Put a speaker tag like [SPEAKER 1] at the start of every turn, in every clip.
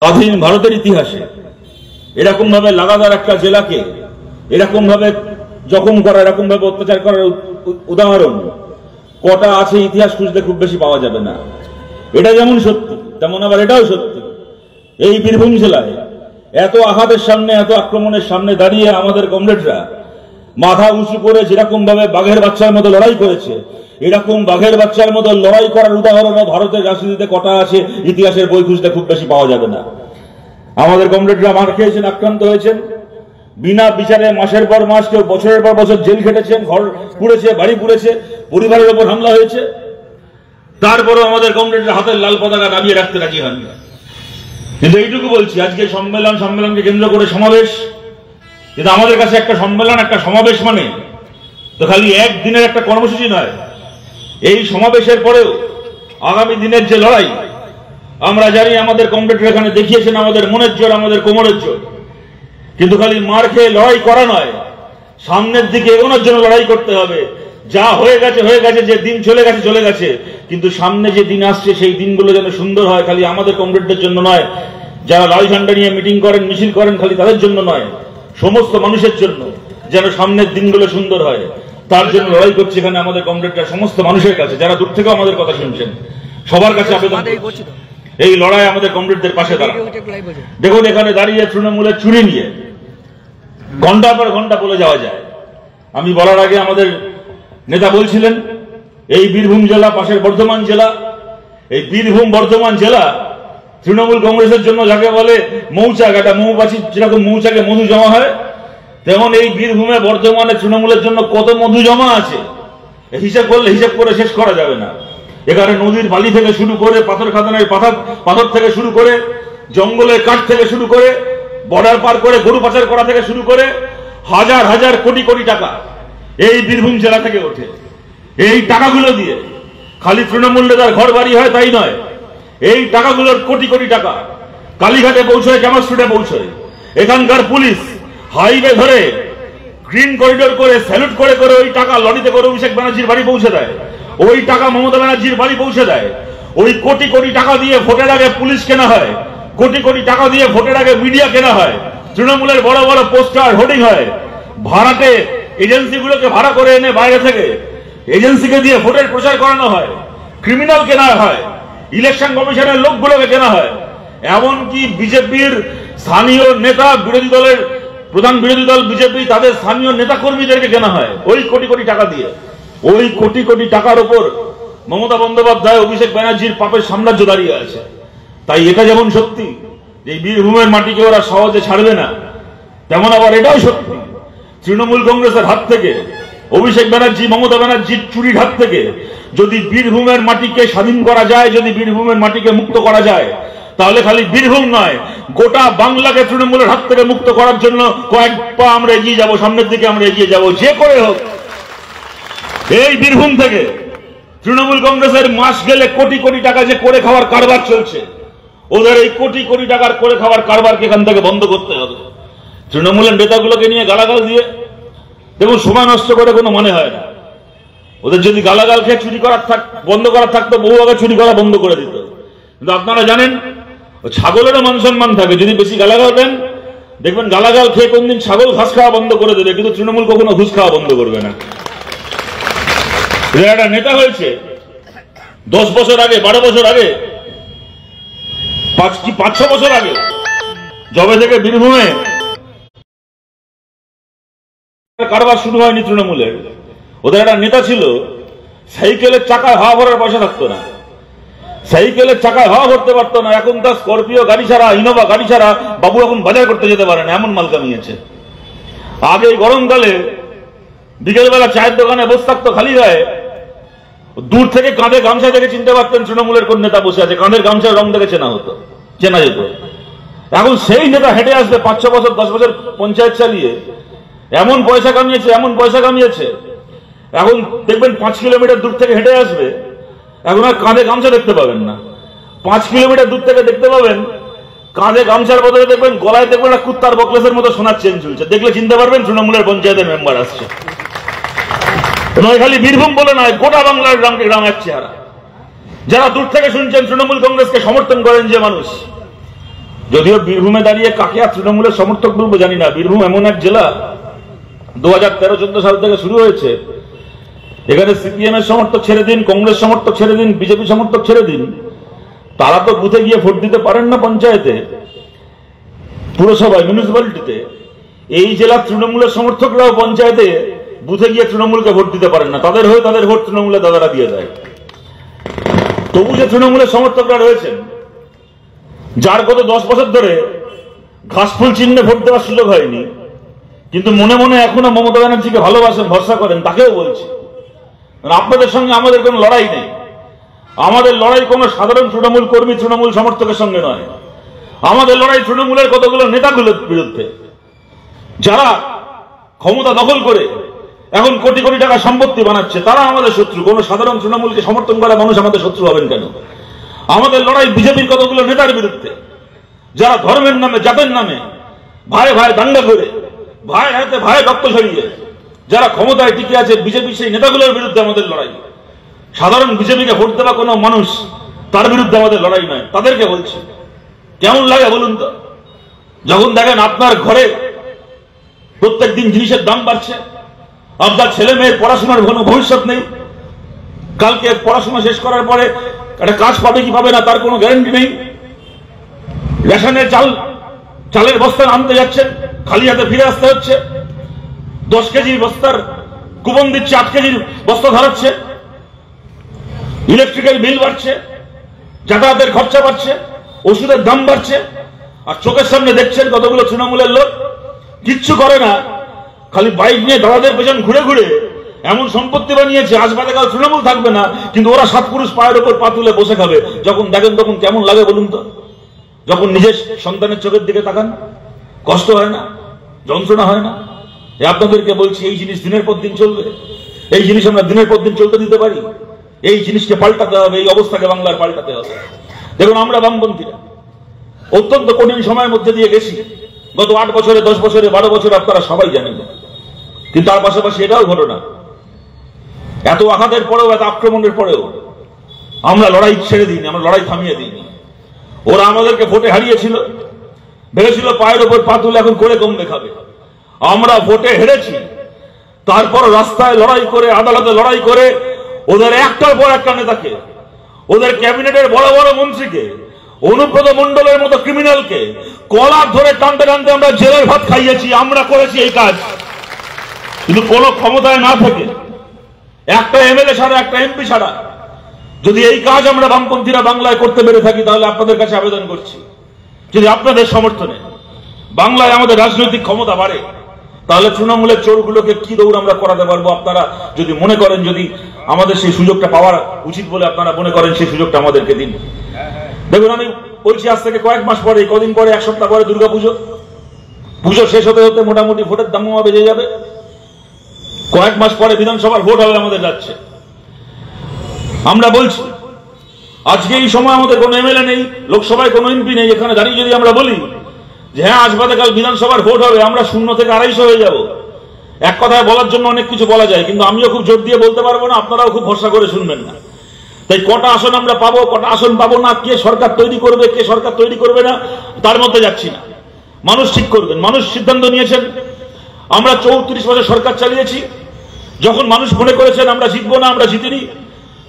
[SPEAKER 1] স্বাধীন ভারতের ইতিহাসে এরকম ভাবে লাগাতার একটা জেলাকে এরকম ভাবে জখম করা, এরকম ভাবে অত্যাচার করার উদাহরণ কটা আছে ইতিহাস খুঁজতে খুব বেশি পাওয়া যাবে না। এটা যেমন সত্যি তেমন আবার এটাও সত্যি, এই বীরভূম জেলায় এত আঘাতের সামনে, এত আক্রমণের সামনে দাঁড়িয়ে আমাদের কমরেডরা মাথা উঁচু করে যেরকম ভাবে বাঘের বাচ্চার মতো লড়াই করেছে, এরকম বাঘের বাচ্চার মতো লড়াই করার উদাহরণও ভারতের রাজনীতিতে কটা আছে ইতিহাসের বই খুঁজতে খুব বেশি পাওয়া যাবে না। আমাদের কমরেডরা মার খেয়েছেন, আক্রান্ত হয়েছেন, বিনা বিচারে মাসের পর মাস, কেউ বছরের পর বছর জেল খেটেছেন, ঘর পুড়েছে, বাড়ি পুড়েছে, পরিবারের উপর হামলা হয়েছে, তারপরেও আমাদের কমরেডরা হাতের লাল পতাকা দাবিয়ে রাখতে রাজি হন। কিন্তু এইটুকু বলছি, আজকে সম্মেলনকে কেন্দ্র করে সমাবেশ, কিন্তু আমাদের কাছে একটা সম্মেলন, একটা সমাবেশ মানে তো খালি একদিনের একটা কর্মসূচি নয়। এই সমাবেশের পরেও আগামী দিনের যে লড়াই আমরা জানি, আমাদের কমরেডরা এখানে দেখিয়েছেন আমাদের মনের জোর, আমাদের কোমরের জোর। কিন্তু খালি মার খেয়ে লড়াই করা নয়, সামনের দিকে এগোনোর জন্য লড়াই করতে হবে। যা হয়ে গেছে হয়ে গেছে, যে দিন চলে গেছে চলে গেছে, কিন্তু সামনে যে দিন আসছে সেই দিনগুলো যেন সুন্দর হয়, খালি আমাদের কমরেডদের জন্য নয়, যারা লাল ঝান্ডা নিয়ে মিটিং করেন, মিছিল করেন, খালি তাদের জন্য নয়, সমস্ত মানুষের জন্য যেন সামনের দিনগুলো সুন্দর হয়, তার জন্য লড়াই করছে এখানে আমাদের কমরেডরা। সমস্ত মানুষের কাছে, যারা দূর থেকেও আমাদের কথা শুনছেন, সবার কাছে আবেদন, এই লড়াই আমাদের কমরেডদের পাশে দাঁড়ান। দেখুন, এখানে দাঁড়িয়ে তৃণমূলের চুরি নিয়ে ঘন্টার পর ঘন্টা বলে যাওয়া যায়। আমি বলার আগে আমাদের নেতা বলছিলেন, এই বীরভূম জেলা পাশের বর্ধমান জেলা, এই বীরভূম বর্ধমান জেলা তৃণমূল কংগ্রেসের জন্য যাকে বলে মৌচাক, একটা মৌমাছি যেরকম মৌচাকে মধু জমা হয়, তেমন এই বীরভূমে বর্ধমানে তৃণমূলের জন্য কত মধু জমা আছে হিসাব করলে হিসাব করে শেষ করা যাবে না। এখানে নদীর বালি থেকে শুরু করে, পাথর খাদানের পাথর থেকে শুরু করে, জঙ্গলের কাঠ থেকে শুরু করে, বর্ডার পার করে গরু পাচার করা থেকে শুরু করে হাজার হাজার কোটি কোটি টাকা এই বীরভূম জেলা থেকে ওঠে। এই টাকাগুলো দিয়ে খালি তৃণমূল নেতার ঘর বাড়ি হয় তাই নয়, এই টাকাগুলোর কোটি কোটি টাকা কালীঘাটে পৌঁছয়, ক্যামার স্ট্রিটে পৌঁছয়। এখানকার পুলিশ হাইওয়ে ধরে গ্রিন করিডোর করে স্যালুট করে করে ওই টাকা লরিতে করে অভিষেক ব্যানার্জির বাড়ি পৌঁছে দেয়, ওই টাকা মমতা ব্যানার্জির বাড়ি পৌঁছে দেয়। ওই কোটি কোটি টাকা দিয়ে ভোটের আগে পুলিশ কেনা হয়, কোটি কোটি টাকা দিয়ে ভোটের আগে মিডিয়া কেনা হয়, তৃণমূলের বড় বড় পোস্টার হোর্ডিং হয়, ভাড়াটে এজেন্সিগুলোকে ভাড়া করে এনে বাইরে থেকে এজেন্সিকে দিয়ে ভোটের প্রচার করানো হয়, ক্রিমিনাল কেনা হয়, ইলেকশন কমিশনের লোকগুলোকে কেনা হয়, এমনকি বিজেপির স্থানীয় নেতা, বিরোধী দলের প্রধান বিরোধী দল বিজেপি, তাদের স্থানীয় নেতা কর্মীদেরকে কেনা হয় ওই কোটি কোটি টাকা দিয়ে। ওই কোটি কোটি টাকার উপর মমতা বন্দ্যোপাধ্যায়, অভিষেক ব্যানার্জির পাপের সাম্রাজ্য দাঁড়িয়ে আছে। তাই এটা যেমন সত্যি যে বীরভূমের মাটিকে ওরা সহজে ছাড়বে না, তেমন আবার এটাও সত্যি তৃণমূল কংগ্রেসের হাত থেকে, অভিষেক ব্যানার্জি, মমতা ব্যানার্জির চুরির হাত থেকে যদি বীরভূমের মাটিকে স্বাধীন করা যায়, যদি বীরভূমের মাটিকে মুক্ত করা যায়, তাহলে খালি বীরভূম নয়, গোটা বাংলাকে তৃণমূলের হাত থেকে মুক্ত করার জন্য কয়েক পা আমরা এগিয়ে যাব, সামনের দিকে আমরা এগিয়ে যাব। যে করে হোক এই বীরভূম থেকে তৃণমূল কংগ্রেসের মাস গেলে কোটি কোটি টাকা যে করে খাওয়ার কারবার চলছে, ওদের এই কোটি কোটি টাকার করে খাওয়ার কারবারকে এখান থেকে বন্ধ করতে হবে। তৃণমূলের নেতাগুলোকে নিয়ে গালাগাল দিয়ে দেখুন সময় নষ্ট করে কোনো মনে হয় না। ওদের যদি গালাগাল খেয়ে চুরি করার বন্ধ করার থাকতো, বহু আগে চুরি করা বন্ধ করে দিত। কিন্তু আপনারা জানেন, ছাগলেরও মান সম্মান থাকে, যদি বেশি গালাগাল দেন দেখবেন গালাগাল খেয়ে কোনদিন ছাগল ঘাস খাওয়া বন্ধ করে দেবে, কিন্তু তৃণমূল কখনো ঘুষ খাওয়া বন্ধ করবে না। একটা নেতা হয়েছে 10 বছর আগে, 12 বছর আগে, 5-6 বছর আগে, যবে থেকে বীরভূমে কারবার শুরু হয়নি তৃণমূলের, ওদের একটা নেতা ছিল, সাইকেলের চাকায় হাওয়া ভরার পয়সা থাকতো না, সাইকেলের চাকায় হাওয়া ভরতে পারতো না। এখন তার স্করপিও গাড়ি ছাড়া, ইনোভা গাড়ি ছাড়া বাবু এখন বাজার করতে যেতে পারে না, এমন মাল কামিয়েছে। আগে এই গরমকালে বিকেলবেলা চায়ের দোকানে বসে থাকতো খালি গায়ে, দূর থেকে কাঁধে গামছা থেকে চিনতে পারতেন তৃণমূলের কোন নেতা বসে আছে, কাঁধের গামছার রং থেকে চেনা যেত। এখন সেই নেতা হেঁটে আসবে 5-6 বছর 10 বছর পঞ্চায়েত চালিয়ে, এমন পয়সা কামিয়েছে, এমন পয়সা কামিয়েছে, এখন দেখবেন 5 কিলোমিটার দূর থেকে হেঁটে আসবে, এখন আর কাঁধে গামছা দেখতে পাবেন না। 5 কিলোমিটার দূর থেকে দেখতে পাবেন কাঁধে গামছার বদলে দেখবেন গলায় দেখবেন একটা কুত্তার বকলেসের মতো সোনার চেন ঝুলছে, দেখলে চিনতে পারবেন তৃণমূলের পঞ্চায়েতের মেম্বার আসছে। নয় খালি বীরভূম বলে নয়, গোটা বাংলার গ্রাম এক চেহারা। যারা দূর থেকে শুনছেন তৃণমূল কংগ্রেসকে সমর্থন করেন যে মানুষ, যদিও বীরভূমে দাঁড়িয়ে কাকে আর তৃণমূলের সমর্থক বলবো জানি না। বীরভূম এমন এক জেলা 2013-14 সাল থেকে শুরু হয়েছে, এখানে সিপিএম এর সমর্থক ছেড়ে দিন, কংগ্রেস সমর্থক ছেড়ে দিন, বিজেপি সমর্থক ছেড়ে দিন, তারা তো বুথে গিয়ে ভোট দিতে পারেন না। পঞ্চায়েতে, পুরসভায়, মিউনিসিপ্যালিটিতে এই জেলার তৃণমূলের সমর্থকরাও পঞ্চায়েতে বুথে গিয়ে তৃণমূলকে ভোট দিতে পারেন না। তাদের হয়ে তাদের ভোট তৃণমূলের দাদারা দিয়ে দেয়। তবু যে তৃণমূলের সমর্থকরা রয়েছেন, যার গত 10 বছর ধরে ঘাসফুল চিহ্নে ভোট দেওয়ার সুযোগ হয়নি, কিন্তু মনে মনে এখনো মমতা ব্যানার্জিকে ভালোবাসেন, ভরসা করেন, তাকেও বলছি, আপনাদের সঙ্গে আমাদের কোনো লড়াই নেই। আমাদের লড়াই কোনো সাধারণ তৃণমূল কর্মী, তৃণমূল সমর্থকের সঙ্গে নয়। আমাদের লড়াই তৃণমূলের কতগুলো নেতাগুলোর বিরুদ্ধে, যারা ক্ষমতা দখল করে এখন কোটি কোটি টাকা সম্পত্তি বানাচ্ছে। তারা আমাদের শত্রু। কোন সাধারণ তৃণমূলকে সমর্থন করা মানুষ আমাদের শত্রু হবেন কেন? আমাদের লড়াই বিজেপির কতগুলো নেতার বিরুদ্ধে, যারা ধর্মের নামে, জাতের নামে ভাই ভাই দাঙ্গা করে, ভাই হাতে ভাই রক্ত ঝরিয়ে যারা ক্ষমতায় টিকে আছে, বিজেপি সেই নেতাগুলোর বিরুদ্ধে আমাদের লড়াই। সাধারণ বিজেপিকে ভোট দেওয়া কোনো মানুষ, তার বিরুদ্ধে আমাদের লড়াই নয়। তাদেরকে বলছি, কেমন লাগে বলুন তো, যখন দেখেন আপনার ঘরে প্রত্যেক দিন জিনিসের দাম বাড়ছে, আপনার ছেলে মেয়ের পড়াশোনার কোনো ভবিষ্যৎ নেই, কালকে পড়াশোনা শেষ করার পরে একটা কাজ পাবে কি পাবে না তার কোনো গ্যারান্টি নেই, রেশনের চালের বস্তা আনতে যাচ্ছেন, খালি হাতে ফিরে আসতে হচ্ছে, 10 কেজির বস্তার কুপন দিচ্ছে, 8 কেজির বস্তা ধরাচ্ছে, ইলেকট্রিক্যাল বিল বাড়ছে, যাতায়াতের খরচা বাড়ছে, ওষুধের দাম বাড়ছে, আর চোখের সামনে দেখছেন কতগুলো তৃণমূলের লোক কিচ্ছু করে না, খালি বাইক নিয়ে দাদাদের পেছন ঘুরে ঘুরে এমন সম্পত্তি বানিয়েছে, আজ বাদে কাল তৃণমূল থাকবে না, কিন্তু ওরা 7 পুরুষ পায়ের উপর পা তুলে বসে খাবে। যখন দেখেন তখন কেমন লাগে বলুন তো? যখন নিজের সন্তানের চোখের দিকে তাকান, কষ্ট হয় না? যন্ত্রণা হয় না? আপনাদেরকে বলছি, এই জিনিস দিনের পর দিন চলবে। এই জিনিস আমরা দিনের পর দিন চলতে দিতে পারি? এই জিনিসকে পাল্টাতে হবে, এই অবস্থাকে বাংলার পাল্টাতে হবে। দেখুন, আমরা বামপন্থীরা অত্যন্ত কঠিন সময়ের মধ্যে দিয়ে গেছি। গত 8 বছরে, 10 বছরে, 12 বছরে আপনারা সবাই জানেন। কিন্তু তার পাশাপাশি এটাও ঘটনা, এত আঘাতের পরেও, এত আক্রমণের পরেও আমরা লড়াই ছেড়ে দিইনি, আমরা লড়াই থামিয়ে দিইনি। ওরা আমাদেরকে ভোটে হারিয়েছিল, ভেবেছিল পায়ের ওপর পা তুলে এখন করে কমবে খাবে। আমরা ভোটে হেরেছি, তারপর রাস্তায় লড়াই করে, আদালতে লড়াই করে ওদের একটার পর একটা নেতাকে, ওদের ক্যাবিনেটের বড় বড় মন্ত্রীকে, অনুব্রত মণ্ডলের মতো ক্রিমিনালকে কলার ধরে টানতে টানতে আমরা জেলের ভাত খাইয়েছি। আমরা করেছি এই কাজ। কিন্তু কোন ক্ষমতায় না থেকে, একটা এমএলএ ছাড়া, একটা এমপি ছাড়া যদি এই কাজ আমরা বামপন্থীরা বাংলায় করতে পেরে থাকি, তাহলে আপনাদের কাছে আবেদন করছি, যদি আপনাদের সমর্থনে বাংলায় আমাদের রাজনৈতিক ক্ষমতা বাড়ে, তাহলে তৃণমূলের চোরগুলোকে কি দৌড় আমরা করাতে পারবো। আপনারা যদি মনে করেন, যদি আমাদের সেই সুযোগটা পাওয়ার উচিত বলে আপনারা মনে করেন, সেই সুযোগটা আমাদেরকে দিন। দেখুন, আমি বলছি, আজ থেকে কয়েক মাস পরে, কদিন পরে, 1 সপ্তাহ পরে দুর্গাপুজো। পুজো শেষ হতে হতে মোটামুটি ভোটের দামও বেজে যাবে। কয়েক মাস পরে বিধানসভার ভোট হবে আমাদের যাচ্ছে। আমরা বলছি, আজকে এই সময় আমাদের কোনো এমএলএ নেই, লোকসভায় কোনো এমপি নেই। এখানে দাঁড়িয়ে যদি আমরা বলি যে হ্যাঁ, আজ বাদে কাল বিধানসভার ভোট হবে, আমরা 0 থেকে 250 হয়ে যাব। এক কথায় বলার জন্য অনেক কিছু বলা যায়, কিন্তু আমিও খুব জোর দিয়ে বলতে পারবো না, আপনারাও খুব ভরসা করে শুনবেন না। তাই কটা আসন আমরা পাবো, কটা আসন পাবো না, কে সরকার তৈরি করবে, কে সরকার তৈরি করবে না, তার মধ্যে যাচ্ছি না। মানুষ ঠিক করবেন। মানুষ সিদ্ধান্ত নিয়েছেন। আমরা 34 বছর সরকার চালিয়েছি। যখন মানুষ মনে করেছেন আমরা জিতবো না, আমরা জিতিনি।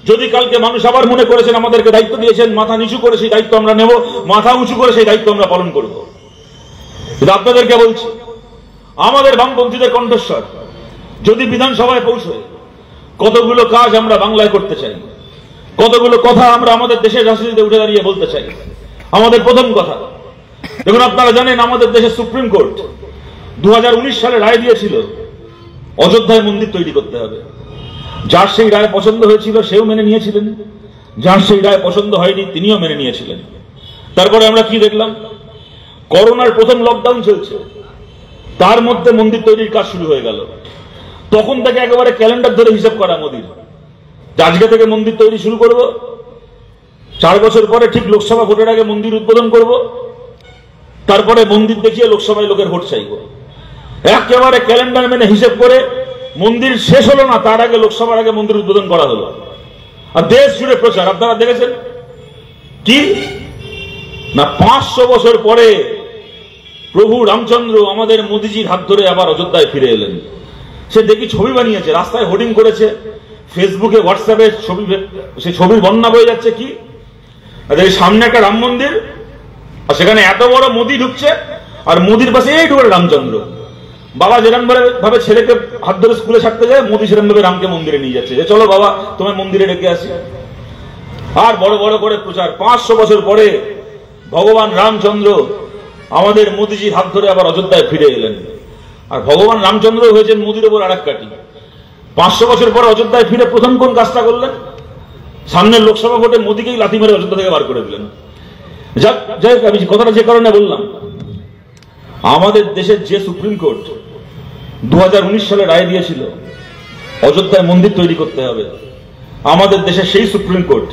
[SPEAKER 1] যদি কালকে মানুষ আবার মনে করেছেন, আমাদেরকে দায়িত্ব দিয়েছেন, মাথা নিচু করে সেই দায়িত্ব আমরা নেব, মাথা উঁচু করে সেই দায়িত্ব আমরা পালন করব। কিন্তু আপনাদেরকে বলছি, আমাদের বামপন্থীদের কণ্ঠস্বর যদি বিধানসভায় পৌঁছয়, কতগুলো কাজ আমরা বাংলায় করতে চাই, কতগুলো কথা আমরা আমাদের দেশের রাজনীতিতে উঠে দাঁড়িয়ে বলতে চাই। আমাদের প্রথম কথা, দেখুন, আপনারা জানেন আমাদের দেশের সুপ্রিম কোর্ট 2019 সালে রায় দিয়েছিল অযোধ্যায় মন্দির তৈরি করতে হবে। যার সেই রায় পছন্দ হয়েছিল সেও মেনে নিয়েছিলেন, যার সেই রায় পছন্দ হয়নি তিনিও মেনে নিয়েছিলেন। তারপরে আমরা কি দেখলাম, করোনার প্রথম লকডাউন চলছে, তার মধ্যে মন্দির তৈরির কাজ শুরু হয়ে গেল। তখন থেকে একেবারে ক্যালেন্ডার ধরে হিসাব করা মোদির, আজকে থেকে মন্দির তৈরি শুরু করব, 4 বছর পরে ঠিক লোকসভা ভোটের আগে মন্দির উদ্বোধন করব, তারপরে মন্দির দেখিয়ে লোকসভায় লোকের ভোট চাইব। একেবারে ক্যালেন্ডার মেনে হিসেব করে মন্দির শেষ হলো না, তার আগে লোকসভার আগে মন্দির উদ্বোধন করা হলো। আর দেশ জুড়ে প্রচার আপনারা দেখেছেন কি, না 500 বছর পরে প্রভু রামচন্দ্র আমাদের মোদিজির হাত ধরে আবার অযোধ্যায় ফিরে এলেন। সে দেখি ছবি বানিয়েছে, রাস্তায় হোর্ডিং করেছে, ফেসবুকে হোয়াটসঅ্যাপে ছবি, সে ছবির বন্যা বয়ে যাচ্ছে। কি সামনে একটা রাম মন্দির, আর সেখানে এত বড় মোদি ঢুকছে, আর মোদির পাশে এই ঢুকে রামচন্দ্র। বাবা যেরকম ভাবে ছেলেকে হাত ধরে স্কুলে ছাড়তে যায়, মোদি সেরকম ভাবে রামকে মন্দিরে নিয়ে যাচ্ছে, যে চলো বাবা তোমার মন্দিরে রেখে আসি। আর বড় বড় করে প্রচার। 500 বছর পরে ভগবান রামচন্দ্র আমাদের মোদিজির হাত ধরে আবার অযোধ্যায় ফিরে এলেন। আর ভগবান রামচন্দ্র হয়েছেন মোদির ওপর আরেক কাটি। 500 বছর পরে অযোধ্যায় ফিরে প্রথম কোন কাজটা করলেন? সামনের লোকসভা ভোটে মোদিকেই লাথি মেরে অযোধ্যা থেকে বার করে দিলেন। যাই হোক, আমি কথাটা যে কারণে বললাম, আমাদের দেশের যে সুপ্রিম কোর্ট 2019 সালে রায় দিয়েছিল অযোধ্যায় মন্দির তৈরি করতে হবে, আমাদের দেশের সেই সুপ্রিম কোর্ট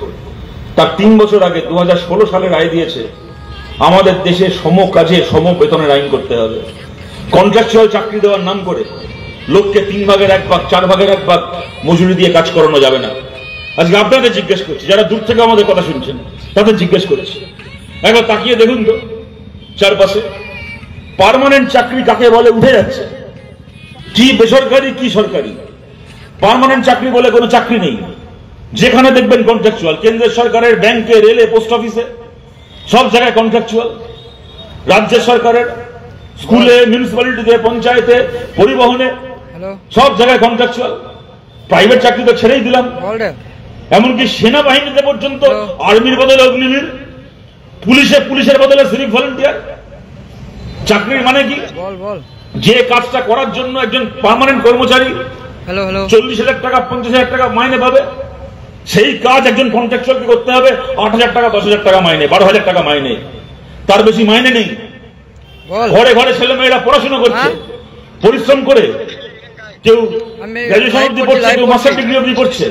[SPEAKER 1] তার 3 বছর আগে 2016 সালে রায় দিয়েছে আমাদের দেশে সম কাজে সম বেতনের আইন করতে হবে। কন্ট্রাকচুয়াল চাকরি দেওয়ার নাম করে লোককে 3 ভাগের 1 ভাগ 4 ভাগের 1 ভাগ মজুরি দিয়ে কাজ করানো যাবে না। আজকে আপনাদের জিজ্ঞেস করছি, যারা দূর থেকে আমাদের কথা শুনছেন তাদের জিজ্ঞেস করছি, একবার তাকিয়ে দেখুন তো চারপাশে পার্মানেন্ট চাকরি কাকে বলে উঠে যাচ্ছে। কি বেসরকারি কি সরকারি, পার্মানেন্ট চাকরি বলে কোনো চাকরি নেই। যেখানে দেখবেন কন্ট্রাকচুয়াল, কেন্দ্রের সরকারের ব্যাংকে, রেলে, পোস্ট অফিসে, সব জায়গায় কন্ট্রাকচুয়াল। রাজ্যের সরকারের স্কুলে, মিউনিসিপ্যালিটিতে, পঞ্চায়েতে, পরিবহনে, সব জায়গায় কন্ট্রাকচুয়াল। প্রাইভেট চাকরি তো ছেড়েই দিলাম, এমনকি সেনাবাহিনীতে পর্যন্ত আর্মির বদলে অগ্নিবীর, পুলিশের বদলে সিভিক ভলেন্টিয়ার। চাকরির মানে কি? যে কাজটা করার জন্য একজন পার্মানেন্ট কর্মচারী 40,000 টাকা 50,000 টাকা মাইনে পাবে, সেই কাজ একজন কন্ট্রাকচুয়ালকে করতে হবে 8,000 টাকা 10,000 টাকা মাইনে, 12,000 টাকা মাইনে, তার বেশি মাইনে নেই। ঘরে ঘরে ছেলে মেয়েরা পড়াশোনা করছে পরিশ্রম করে, কেউ গ্রাজুয়েশন অবধি পড়ছে, কেউ মাস্টার ডিগ্রি অবধি পড়ছে।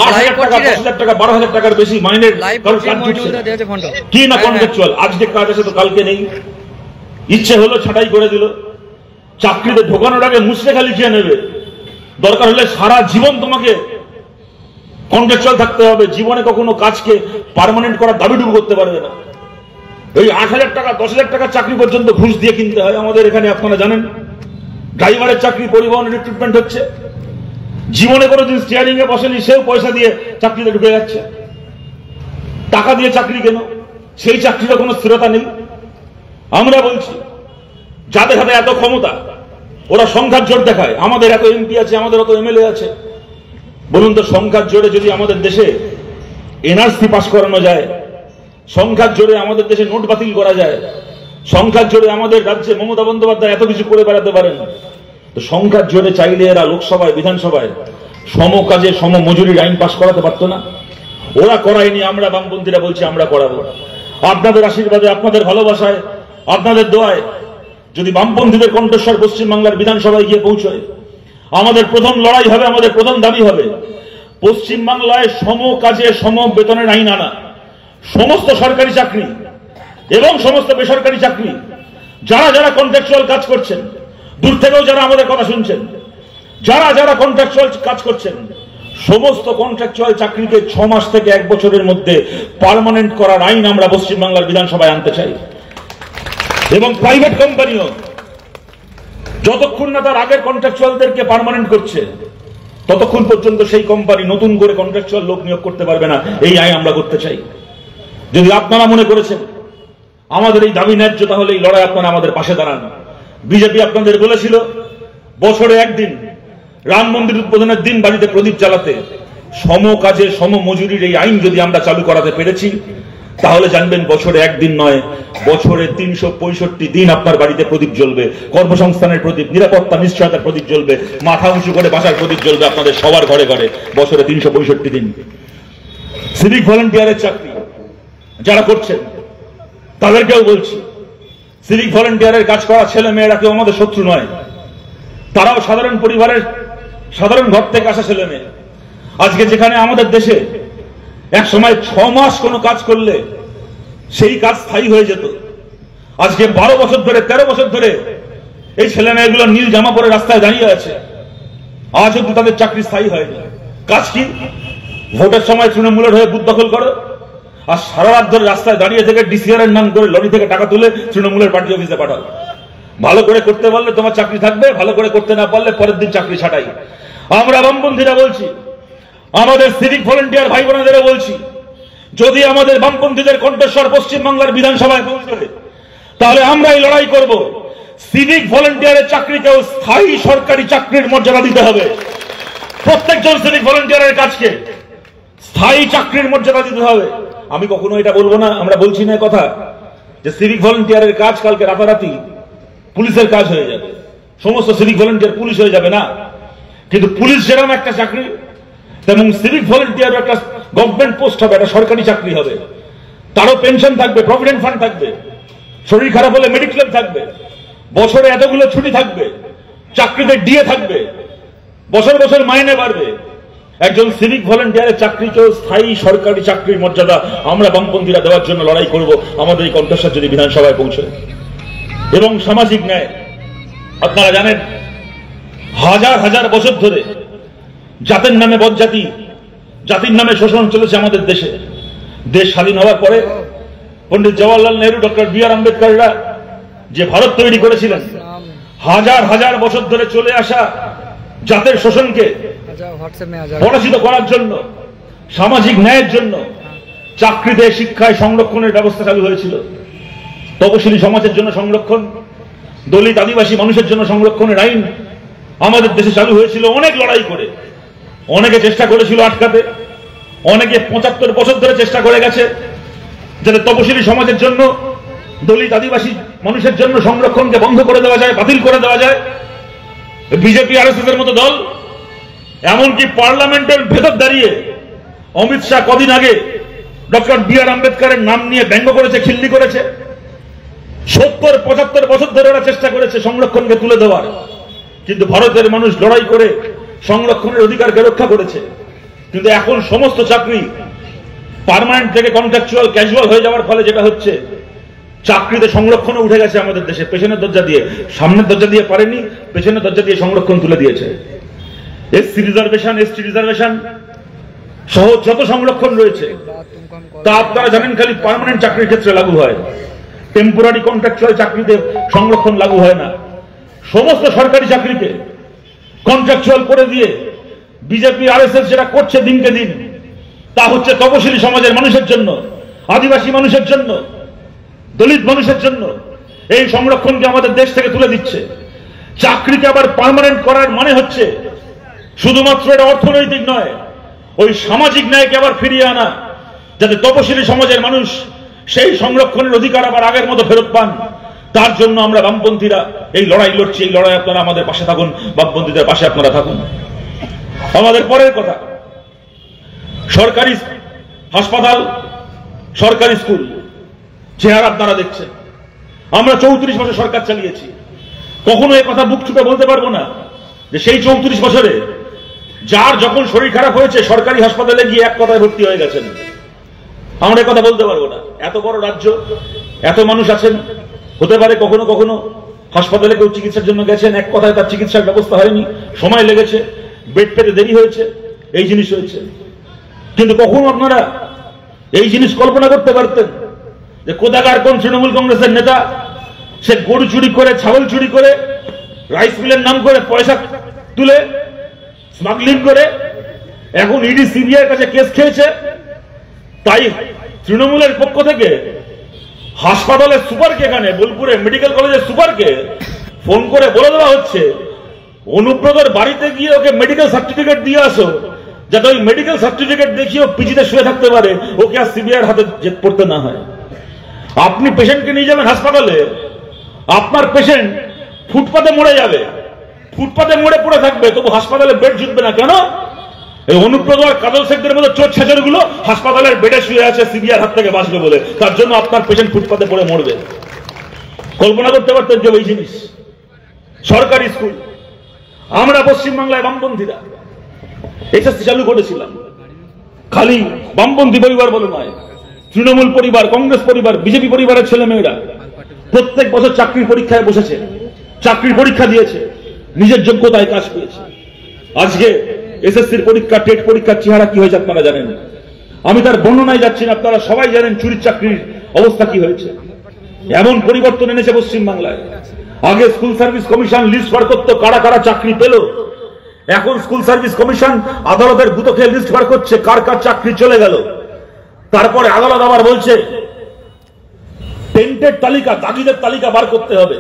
[SPEAKER 1] 8,000 টাকা 10,000 টাকা 12,000 টাকার বেশি মাইনের কাজ জুটছে কি না কন্ট্রাকচুয়াল। আজকে কাজ আছে তো কালকে নেই, ইচ্ছে হলো ছাঁটাই করে দিল। চাকরিতে ঢোকানোর আগে মুছড়ে খালি খেয়ে নেবে, দরকার হলে সারা জীবন তোমাকে কন্ট্রাকচুয়াল থাকতে হবে। জীবনে কখনো কাজকে পার্মানেন্ট করার দাবিটুকু করতে পারবে না। এই 8,000 টাকা 10,000 টাকার চাকরি পর্যন্ত ঘুষ দিয়ে কিনতে হয় আমাদের এখানে, আপনারা জানেন। ড্রাইভারের চাকরি পরিবহন রিক্রুটমেন্ট হচ্ছে, জীবনে কোনোদিন স্টিয়ারিং এ বসেনি, সেও পয়সা দিয়ে চাকরিতে ঢুকে যাচ্ছে। টাকা দিয়ে চাকরি কেন? সেই চাকরির কোনো স্থিরতা নেই। আমরা বলছি যাদের হাতে এত ক্ষমতা, ওরা সংখ্যার জোর দেখায়। আমাদের এত এমপি আছে, আমাদের এত এমএলএ আছে, বলুন তো সংখ্যার জোরে যদি আমাদের দেশে এনআরসি পাস করানো যায়, সংখ্যার জোরে আমাদের দেশে নোট বাতিল করা যায়, সংখ্যার জোরে আমাদের রাজ্যে মমতা বন্দ্যোপাধ্যায় এত কিছু করে বেড়াতে পারেন, তো সংখ্যার জোরে চাইলে এরা লোকসভায় বিধানসভায় সম কাজে সম মজুরির আইন পাস করাতে পারতো না? ওরা করায়নি, আমরা বামপন্থীরা বলছি আমরা করাবো। আপনাদের আশীর্বাদে, আপনাদের ভালোবাসায়, আপনাদের দোয়ায় যদি বামপন্থীদের কণ্ঠস্বর পশ্চিমবাংলার বিধানসভায় গিয়ে পৌঁছয়, আমাদের প্রথম লড়াই হবে, আমাদের প্রথম দাবি হবে পশ্চিমবাংলায় সম কাজে সম বেতনের আইন আনা। সমস্ত সরকারি চাকরি এবং সমস্ত বেসরকারি চাকরি, যারা যারা কন্ট্রাকচুয়াল কাজ করছেন, দূর থেকেও যারা আমাদের কথা শুনছেন, যারা যারা কন্ট্রাকচুয়াল কাজ করছেন, সমস্ত কন্ট্রাকচুয়াল চাকরিকে 6 মাস থেকে 1 বছরের মধ্যে পার্মানেন্ট করার আইন আমরা পশ্চিমবাংলার বিধানসভায় আনতে চাই। এবং প্রাইভেট কোম্পানিও যতক্ষণ না তার আগের কন্ট্রাকচুয়ালদেরকে পার্মানেন্ট করছে, ততক্ষণ পর্যন্ত সেই কোম্পানি নতুন করে কন্ট্রাকচুয়াল লোক নিয়োগ করতে পারবে না। এই আইন আমরা করতে চাই। যদি আপনারা মনে করেছেন আমাদের এই দাবি ন্যায্য, তাহলে এই লড়াই আপনারা আমাদের পাশে দাঁড়ান। বিজেপি আপনাদের বলেছিল বছরে একদিন, রাম মন্দির উদ্বোধনের দিন বাড়িতে প্রদীপ জ্বালাতে। সম কাজে সম মজুরির এই আইন যদি আমরা চালু করাতে পেরেছি, তাহলে জানবেন বছরে একদিন নয়, বছরে 365 দিন আপনার বাড়িতে প্রদীপ জ্বলবে। কর্মসংস্থানের প্রদীপ, নিরাপত্তা নিশ্চয়তার প্রদীপ জ্বলবে, মাথা উঁচু করে বাঁচার প্রদীপ জ্বলবে আপনাদের সবার ঘরে ঘরে, বছরে 365 দিন। সিভিক ভলেন্টিয়ারের চাকরি যারা করছেন তাদেরকেও বলছি, সিভিক ভলেন্টিয়ারের কাজ করা ছেলে মেয়েরা কেউ আমাদের শত্রু নয়। তারাও সাধারণ পরিবারের, সাধারণ ঘর থেকে আসা ছেলে মেয়ে। আজকে যেখানে আমাদের দেশে এক সময় 6 মাস কোনো কাজ করলে সেই কাজ স্থায়ী হয়ে যেত, আজকে 12 বছর ধরে 13 বছর ধরে এই ছেলে মেয়েগুলো নীল জামা পরে রাস্তায় দাঁড়িয়ে আছে, আজ অব্দি তাদের চাকরি স্থায়ী হয়নি। কাজ কি? ভোটের সময় তৃণমূলের হয়ে বুথ দখল করো, আর সারা রাত ধরে রাস্তায় দাঁড়িয়ে থেকে ডিসিআর এর নাম করে লরি থেকে টাকা তুলে তৃণমূলের পার্টি অফিসে পাঠাও। ভালো করে করতে পারলে তোমার চাকরি থাকবে, ভালো করে করতে না পারলে পরের দিন চাকরি ছাঁটাই। আমরা বামপন্থীরা বলছি, আমাদের সিভিক ভলেন্টিয়ার ভাই বোনেদেরও বলছি, যদি আমাদের বামপন্থীদের কণ্ঠস্বর পশ্চিমবাংলার বিধানসভায় পৌঁছবে তাহলে আমরাই লড়াই করব। সিভিক ভলেন্টিয়ারের চাকরিকেও স্থায়ী সরকারি চাকরির মর্যাদা দিতে হবে। প্রত্যেকজন সিভিক ভলেন্টিয়ারের কাজকে স্থায়ী চাকরির মর্যাদা দিতে হবে। আমি কখনো এটা বলবো না, আমরা বলছি না কথা যে সিভিক ভলেন্টিয়ারের কাজ কালকে রাতারাতি পুলিশের কাজ হয়ে যাবে, সমস্ত সিভিক ভলেন্টিয়ার পুলিশ হয়ে যাবে না। কিন্তু পুলিশ যেরকম একটা চাকরি, তেমন সিভিক ভলেন্টিয়ার একটা গভর্নমেন্ট পোস্ট হবে, একটা সরকারি চাকরি হবে। তারও পেনশন থাকবে, প্রভিডেন্ট ফান্ড থাকবে, শরীর খারাপ হলে মেডিক্লেম থাকবে, বছরে এতগুলো ছুটি থাকবে, চাকরিতে ডিএ থাকবে, বছর বছর মাইনে বাড়বে। একজন সিভিক ভলেন্টিয়ারের চাকরিকেও স্থায়ী সরকারি চাকরির মর্যাদা আমরা বামপন্থীরা দেওয়ার জন্য লড়াই করব, আমাদের এই কণ্ঠস্বর যদি বিধানসভায় পৌঁছে। এবং সামাজিক ন্যায়, আপনারা জানেন হাজার হাজার বছর ধরে জাতের নামে বদজাতি, জাতির নামে শোষণ চলেছে আমাদের দেশে। দেশ স্বাধীন হওয়ার পরে পণ্ডিত জওয়াহরলাল নেহরু, ডক্টর বি.আর. আম্বেদকররা যে ভারত তৈরি করেছিলেন, হাজার হাজার বছর ধরে চলে আসা জাতের শোষণকে পরাজিত করার জন্য, সামাজিক ন্যায়ের জন্য চাকরিতে, শিক্ষায় সংরক্ষণের ব্যবস্থা চালু হয়েছিল। তপশিলি সমাজের জন্য সংরক্ষণ, দলিত আদিবাসী মানুষের জন্য সংরক্ষণের আইন আমাদের দেশে চালু হয়েছিল অনেক লড়াই করে। অনেকে চেষ্টা করেছিল আটকাতে, অনেকে 75 বছর ধরে চেষ্টা করে গেছে যাতে তপশিলি সমাজের জন্য, দলিত আদিবাসী মানুষের জন্য সংরক্ষণকে বন্ধ করে দেওয়া যায়, বাতিল করে দেওয়া যায়। বিজেপি আরএসএস এর মতো দল এমনকি পার্লামেন্টের ভেতর দাঁড়িয়ে অমিত শাহ কদিন আগে ডক্টর বি.আর. আম্বেদকরের নাম নিয়ে ব্যঙ্গ করেছে, খিল্লি করেছে। 70-75 বছর ধরে ওরা চেষ্টা করেছে সংরক্ষণকে তুলে দেওয়ার, কিন্তু ভারতের মানুষ লড়াই করে সংরক্ষণের অধিকারকে রক্ষা করেছে। কিন্তু এখন সমস্ত চাকরি পার্মানেন্ট থেকে কন্ট্রাকচুয়াল, ক্যাজুয়াল হয়ে যাওয়ার ফলে যেটা হচ্ছে, চাকরিতে সংরক্ষণও উঠে গেছে আমাদের দেশে। পেছনের দরজা দিয়ে, সামনের দরজা দিয়ে পারেনি, পেছনের দরজা দিয়ে সংরক্ষণ তুলে দিয়েছে। এসসি রিজার্ভেশন, এসটি রিজার্ভেশন সহ যত সংরক্ষণ রয়েছে তা আপনারা জানেন খালি পার্মানেন্ট চাকরির ক্ষেত্রে লাগু হয়, টেম্পোরারি কন্ট্রাকচুয়াল চাকরিতে সংরক্ষণ লাগু হয় না। সমস্ত সরকারি চাকরিকে কন্ট্রাকচুয়াল করে দিয়ে বিজেপি আরএসএস যেটা করছে দিনকে দিন, তা হচ্ছে তপশিলি সমাজের মানুষের জন্য, আদিবাসী মানুষের জন্য, দলিত মানুষের জন্য এই সংরক্ষণকে আমাদের দেশ থেকে তুলে দিচ্ছে। চাকরিকে আবার পার্মানেন্ট করার মানে হচ্ছে শুধুমাত্র এটা অর্থনৈতিক নয়, ওই সামাজিক ন্যায়কে আবার ফিরিয়ে আনা, যাতে তপশিলি সমাজের মানুষ সেই সংরক্ষণের অধিকার আবার আগের মতো ফেরত পান। তার জন্য আমরা বামপন্থীরা এই লড়াই লড়ছি। এই লড়াই আপনারা আমাদের পাশে থাকুন, বামপন্থীদের পাশে আপনারা থাকুন। আমাদের পরের কথা, সরকারি হাসপাতাল, সরকারি স্কুল চেহারা আপনারা দেখছেন। আমরা 34 বছর সরকার চালিয়েছি, কখনো এই কথা বুক চুপে বলতে পারবো না যে সেই 34 বছরে যার যখন শরীর খারাপ হয়েছে সরকারি হাসপাতালে গিয়ে এক কথায় ভর্তি হয়ে গেছেন। আমরা এই কথা বলতে পারবো না। এত বড় রাজ্য, এত মানুষ আছেন, হতে পারে কখনো কখনো হাসপাতালে কেউ চিকিৎসার জন্য গেছেন, এক কথায় তার চিকিৎসার ব্যবস্থা হয়নি, সময় লেগেছে, বেড পেতে দেরি হয়েছে, এই জিনিস হয়েছে। কিন্তু কখনো আপনারা এই জিনিস কল্পনা করতে পারতেন যে কোথাকার কোন তৃণমূল কংগ্রেসের নেতা সে গরু চুরি করে, ছাগল চুরি করে, রাইস মিলের নাম করে পয়সা তুলে স্মাগলিং করে এখন ইডি সিবিআই কাছে কেস খেয়েছে, তাই তৃণমূলের পক্ষ থেকে হাসপাতালের সুপারকে, এখানে বোলপুরে মেডিকেল কলেজের সুপারকে ফোন করে বলে দেওয়া হচ্ছে অনুব্রতর বাড়িতে গিয়ে ওকে মেডিকেল সার্টিফিকেট দিয়ে আসো, যাতে ওই মেডিকেল সার্টিফিকেট দেখিয়ে পিজিতে শুয়ে থাকতে পারে, ওকে আর সিবিআইয়ের হাতে জেদ পড়তে না হয়। আপনি পেশেন্টকে নিয়ে যাবেন হাসপাতালে, আপনার পেশেন্ট ফুটপাতে মরে যাবে, ফুটপাতে মরে পড়ে থাকবে, তবু হাসপাতালে বেড জুটবে না। কেন? এই অনুব্রত আর কাজল শেখদের মতো চোর ছেচরগুলো হাসপাতালের বেডে শুয়ে আছে সিবিআইয়ের হাত থেকে বাঁচবে বলে, তার জন্য আপনার পেশেন্ট ফুটপাতে পড়ে মরবে। কল্পনা করতে পারতেন যে ওই জিনিস? সরকারি স্কুল, আমরা পশ্চিমবাংলায় বামপন্থীরা এসএসসি চালু করেছিলাম। খালি বামপন্থী পরিবার বলে নয়, তৃণমূল পরিবার, কংগ্রেস পরিবার, বিজেপি পরিবারের ছেলে মেয়েরা প্রত্যেক বছর চাকরির পরীক্ষায় বসেছে, চাকরির পরীক্ষা দিয়েছে, নিজের যোগ্যতায় কাজ পেয়েছে। আজকে এসএসসির পরীক্ষা, টেট পরীক্ষার চেহারা কি হয়েছে আপনারা জানেন। আমি তার বর্ণনায় যাচ্ছি না, আপনারা সবাই জানেন চুরির চাকরির অবস্থা কি হয়েছে। এমন পরিবর্তন এনেছে পশ্চিমবাংলায়। আগে স্কুল সার্ভিস কমিশন লিস্ট বার করতো কারা কারা চাকরি পেল, এখন স্কুল সার্ভিস কমিশন আদালতের গুতো খেয়ে লিস্ট বার করছে কার কার চাকরি চলে গেল। তারপরে আদালত আবার বলছে টেন্টের তালিকা, দাগিদের তালিকা বার করতে হবে।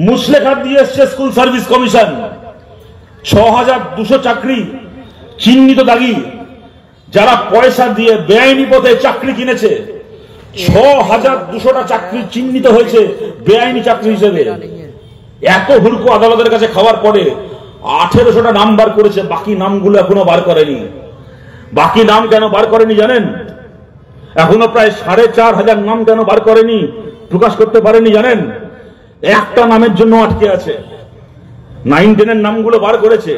[SPEAKER 1] মুসলেখা দিয়ে এসছে স্কুল সার্ভিস কমিশন, 6200 চাকরি চিহ্নিত দাগি, যারা পয়সা দিয়ে বেআইনি পথে চাকরি কিনেছে। 6200টা চাকরি চিহ্নিত হয়েছে বেআইনি চাকরি হিসেবে। এত হুড়কো আদালতের কাছে খাওয়ার পরে 1800টা নাম বার করেছে, বাকি নামগুলো এখনো বার করেনি। বাকি নাম কেন বার করেনি জানেন? এখনো প্রায় 4500 নাম কেন বার করেনি, প্রকাশ করতে পারেনি জানেন? একটা নামের জন্য আটকে আছে। 9-10 নামগুলো বার করেছে,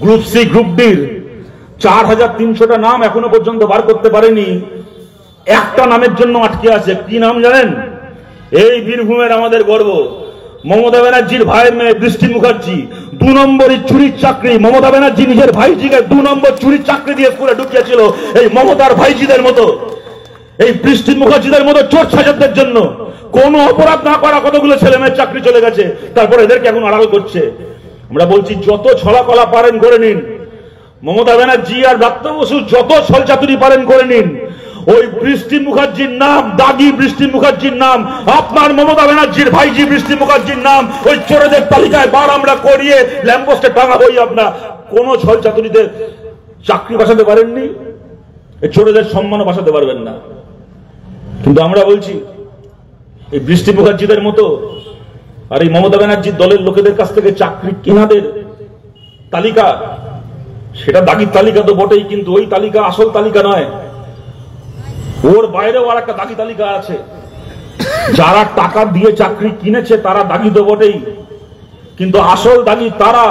[SPEAKER 1] গ্রুপ সি গ্রুপ ডির 4300টা নাম এখনো পর্যন্ত বার করতে পারেনি। একটা নামের জন্য আটকে আছে। কি নাম জানেন? এই বীরভূমের আমাদের গর্ব মমতা ব্যানার্জির ভাইয়ের মেয়ে বৃষ্টি মুখার্জি 2 নম্বরের চুরির চাকরি। মমতা ব্যানার্জি নিজের ভাইজিকে 2 নম্বর চুরির চাকরি দিয়ে স্কুলে ঢুকিয়েছিল এই মমতার ভাইজিদের মতো, এই বৃষ্টি মুখার্জিদের মতো চোর ছাজারদের জন্য। কোন অপরাধ না করা কতগুলো ছেলে মেয়ের চাকরি চলে গেছে, তারপরে এদেরকে এখন আড়াল করছে। আমরা বলছি যত ছলাকলা পারেন করে নিন, মমতা ব্যানার্জি আর ব্রাত্য বসু যত ছলচাতুরি পারেন করে নিন। ওই বৃষ্টি মুখার্জির নাম, দাগি বৃষ্টি মুখার্জির নাম, আপনার মমতা ব্যানার্জির ভাইজি বৃষ্টি মুখার্জির নাম ওই চোরেদের তালিকায় বার আমরা করিয়ে ল্যাম্পপোস্টে টাঙা হই। আপনার কোন ছলচাতুরিতে চাকরি বাঁচাতে পারেননি, এই চোরেদের সম্মানও বাঁচাতে পারবেন না। কিন্তু আমরা বলছি এই বৃষ্টি মুখার্জিদের মতো আর এই মমতা ব্যানার্জির দলের লোকেদের কাছ থেকে চাকরি কেনাদের তালিকা, সেটা দাগির তালিকা তো বটেই, কিন্তু ওই তালিকা আসল তালিকা নয়। ওর বাইরেও আর একটা দাগি তালিকা আছে। যারা টাকা দিয়ে চাকরি কিনেছে তারা দাগি তো বটেই, কিন্তু আসল দাগি তারা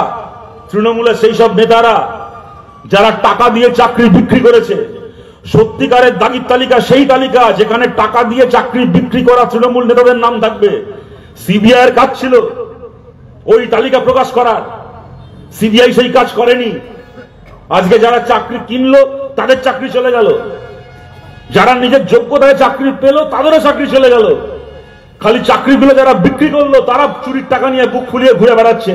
[SPEAKER 1] তৃণমূলের সেই সব নেতারা যারা টাকা দিয়ে চাকরি বিক্রি করেছে। সত্যিকারের দাগির তালিকা সেই তালিকা যেখানে টাকা দিয়ে চাকরি বিক্রি করা তৃণমূল নেতাদের নাম থাকবে। সিবিআই এর কাজ ছিল ওই তালিকা প্রকাশ করার, সিবিআই সেই কাজ করেনি। আজকে যারা চাকরি কিনলো তাদের চাকরি চলে গেল, যারা নিজের যোগ্যতায় চাকরি পেল তাদেরও চাকরি চলে গেল। খালি চাকরিগুলো যারা বিক্রি করলো তারা চুরির টাকা নিয়ে বুক ফুলিয়ে ঘুরে বেড়াচ্ছে।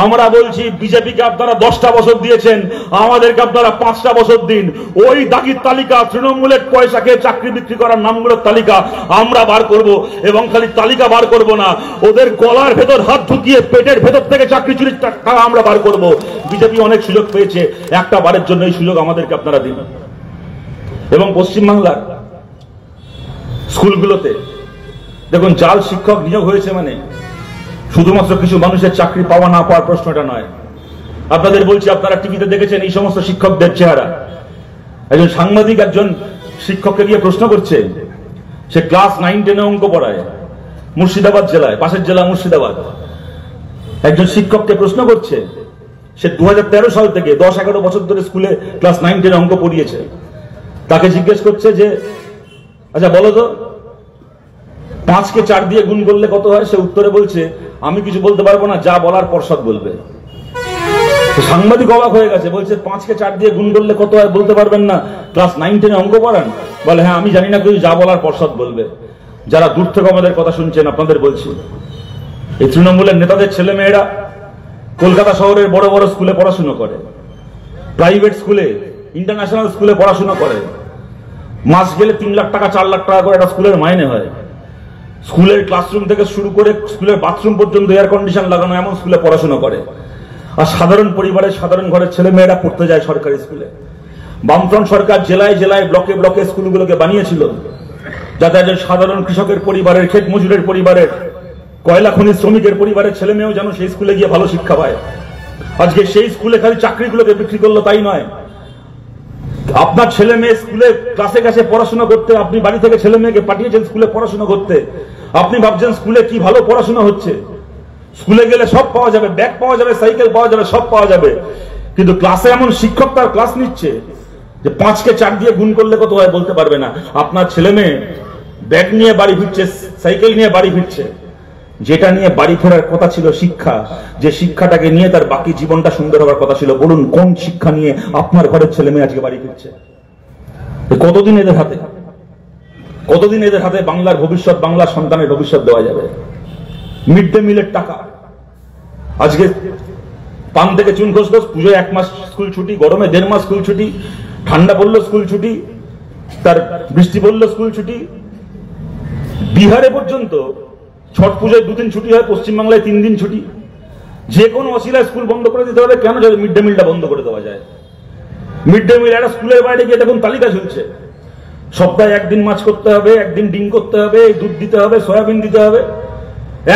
[SPEAKER 1] আমরা বলছি বিজেপিকে আপনারা 10টা বছর দিয়েছেন, আমাদেরকে আপনারা 5টা বছর দিন। ওই দাগির তালিকা, তৃণমূলের পয়সা খেয়ে চাকরি বিক্রি করার নামগুলোর তালিকা আমরা বার করব। এবং খালি তালিকা বার করব না, ওদের গলার ভেতর হাত ঢুকিয়ে পেটের ভেতর থেকে চাকরি চুরির টাকা আমরা বার করব। বিজেপি অনেক সুযোগ পেয়েছে, একটা বারের জন্য এই সুযোগ আমাদেরকে আপনারা দিন। এবং পশ্চিমবাংলার স্কুলগুলোতে দেখুন জাল শিক্ষক নিয়োগ হয়েছে, মানে শুধুমাত্র কিছু মানুষের চাকরি পাওয়া না পাওয়ার প্রশ্নটা নয়। আপনাদের বলছি, আপনারা টিভিতে দেখেছেন এই সমস্ত শিক্ষকদের চেহারা। একজন সাংবাদিক একজন শিক্ষককে গিয়ে প্রশ্ন করছে, সে ক্লাস 9-10 অঙ্ক পড়ায় মুর্শিদাবাদ জেলায়, পাশের জেলা মুর্শিদাবাদ। একজন শিক্ষককে প্রশ্ন করছে, সে 2013 সাল থেকে 10-11 বছর ধরে স্কুলে ক্লাস 9-10 অঙ্ক পড়িয়েছে। তাকে জিজ্ঞেস করছে যে আচ্ছা বলো তো 5কে 4 দিয়ে গুণ করলে কত হয়? সে উত্তরে বলছে আমি কিছু বলতে পারবো না, যা বলার পর্ষদ বলবে। সাংবাদিক অবাক হয়ে গেছে, বলছে 5কে 4 দিয়ে গুণ করলে কত হয় বলতে পারবেন না, ক্লাস 9-10 অঙ্ক পড়ান? বলে হ্যাঁ আমি জানি না, কিছু যা বলার পর্ষদ বলবে। যারা দূর থেকে আমাদের কথা শুনছেন আপনাদের বলছি, এই তৃণমূলের নেতাদের ছেলে মেয়েরা কলকাতা শহরের বড় বড় স্কুলে পড়াশুনো করে, প্রাইভেট স্কুলে, ইন্টারন্যাশনাল স্কুলে পড়াশোনা করে। মাস গেলে 3 লাখ টাকা 4 লাখ টাকা করে একটা স্কুলের মাইনে হয়। স্কুলের ক্লাসরুম থেকে শুরু করে স্কুলের বাথরুম পর্যন্ত এয়ার কন্ডিশন লাগানো এমন স্কুলে পড়াশোনা করে। আর সাধারণ পরিবারের সাধারণ ঘরের ছেলে মেয়েরা পড়তে যায় সরকারি স্কুলে। বামফ্রন্ট সরকার জেলায় জেলায় ব্লকে ব্লকে স্কুলগুলোকে বানিয়েছিল যাতে একজন সাধারণ কৃষকের পরিবারের, ক্ষেত মজুরের পরিবারের, কয়লা খনি শ্রমিকের পরিবারের ছেলে মেয়েও যেন সেই স্কুলে গিয়ে ভালো শিক্ষা পায়। আজকে সেই স্কুলে খালি চাকরিগুলোকে বিক্রি করলো তাই নয়, আপনার ছেলে মেয়ে স্কুলে ক্লাসে কাছে পড়াশোনা করতে, আপনি বাড়ি থেকে ছেলে মেয়েকে পাঠিয়েছেন স্কুলে পড়াশোনা করতে, আপনি ভাবছেন স্কুলে কি ভালো পড়াশোনা হচ্ছে। স্কুলে গেলে সব পাওয়া যাবে, ব্যাগ পাওয়া যাবে, সাইকেল পাওয়া যাবে, সব পাওয়া যাবে, কিন্তু ক্লাসে এমন শিক্ষক তার ক্লাস নিচ্ছে যে 5কে 4 দিয়ে গুণ করলে কত হয় বলতে পারবে না। আপনার ছেলে মেয়ে ব্যাগ নিয়ে বাড়ি ফিরছে, সাইকেল নিয়ে বাড়ি ফিরছে, যেটা নিয়ে বাড়ি ফেরার কথা ছিল শিক্ষা, যে শিক্ষাটাকে নিয়ে তার বাকি জীবনটা সুন্দর হওয়ার কথা ছিল। বলুন কোন শিক্ষা নিয়ে আপনার ঘরের ছেলে মেয়ে আজকে বাড়ি ফিরছে? কতদিন এদের হাতে, কতদিন এদের হাতে বাংলার ভবিষ্যৎ, বাংলার সন্তানের ভবিষ্যৎ দেওয়া যাবে? মিড ডে মিলের টাকা আজকে পান থেকে চুন খসখস, পুজোয় 1 মাস স্কুল ছুটি, গরমে 1.5 মাস স্কুল ছুটি, ঠান্ডা পড়লো স্কুল ছুটি, তার বৃষ্টি পড়লো স্কুল ছুটি। বিহারে পর্যন্ত ছট পুজোয় 2 দিন ছুটি হয়, পশ্চিমবাংলায় 3 দিন ছুটি। যে কোনো অশিলায় স্কুল বন্ধ করে দিতে হবে কেন? যাতে মিড ডে মিলটা বন্ধ করে দেওয়া যায়। মিড ডে মিল একটা স্কুলের বাইরে গিয়ে দেখুন তালিকা ঝুলছে, সপ্তাহে 1 দিন মাছ করতে হবে, 1 দিন ডিম করতে হবে, দুধ দিতে হবে, সয়াবিন দিতে হবে।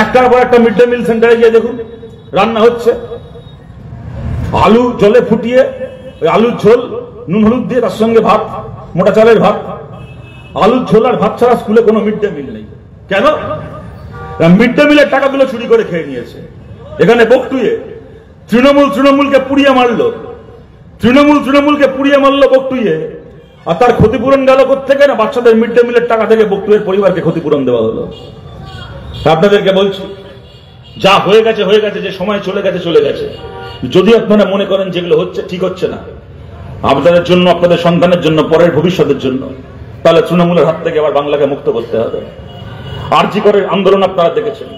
[SPEAKER 1] একটার পর একটা মিড ডে মিল সেন্টারে গিয়ে দেখুন রান্না হচ্ছে, আলু জলে ফুটিয়ে ওই আলুর ঝোল নুন হলুদ দিয়ে তার সঙ্গে ভাত, মোটা চালের ভাত। আলুর ঝোল আর ভাত ছাড়া স্কুলে কোনো মিড ডে মিল নেই। কেন? মিড ডে মিলের টাকাগুলো চুরি করে খেয়ে নিয়েছে। এখানে বকটুয়ে তৃণমূলকে পুড়িয়ে মারলো, তৃণমূলকে পুড়িয়ে মারলো বকটুয়ে, আর তার ক্ষতিপূরণ গেল কোত্থেকে? না বাচ্চাদের মিড ডে মিলের টাকা থেকে বকটুয়ের পরিবারকে ক্ষতিপূরণ দেওয়া হলো। আপনাদেরকে বলছি, যা হয়ে গেছে হয়ে গেছে, যে সময় চলে গেছে চলে গেছে। যদি আপনারা মনে করেন যেগুলো হচ্ছে ঠিক হচ্ছে না আপনাদের জন্য, আপনাদের সন্তানের জন্য, পরের ভবিষ্যতের জন্য, তাহলে তৃণমূলের হাত থেকে আবার বাংলাকে মুক্ত করতে হবে। আরজি করে আন্দোলন আপনারা দেখেছেন,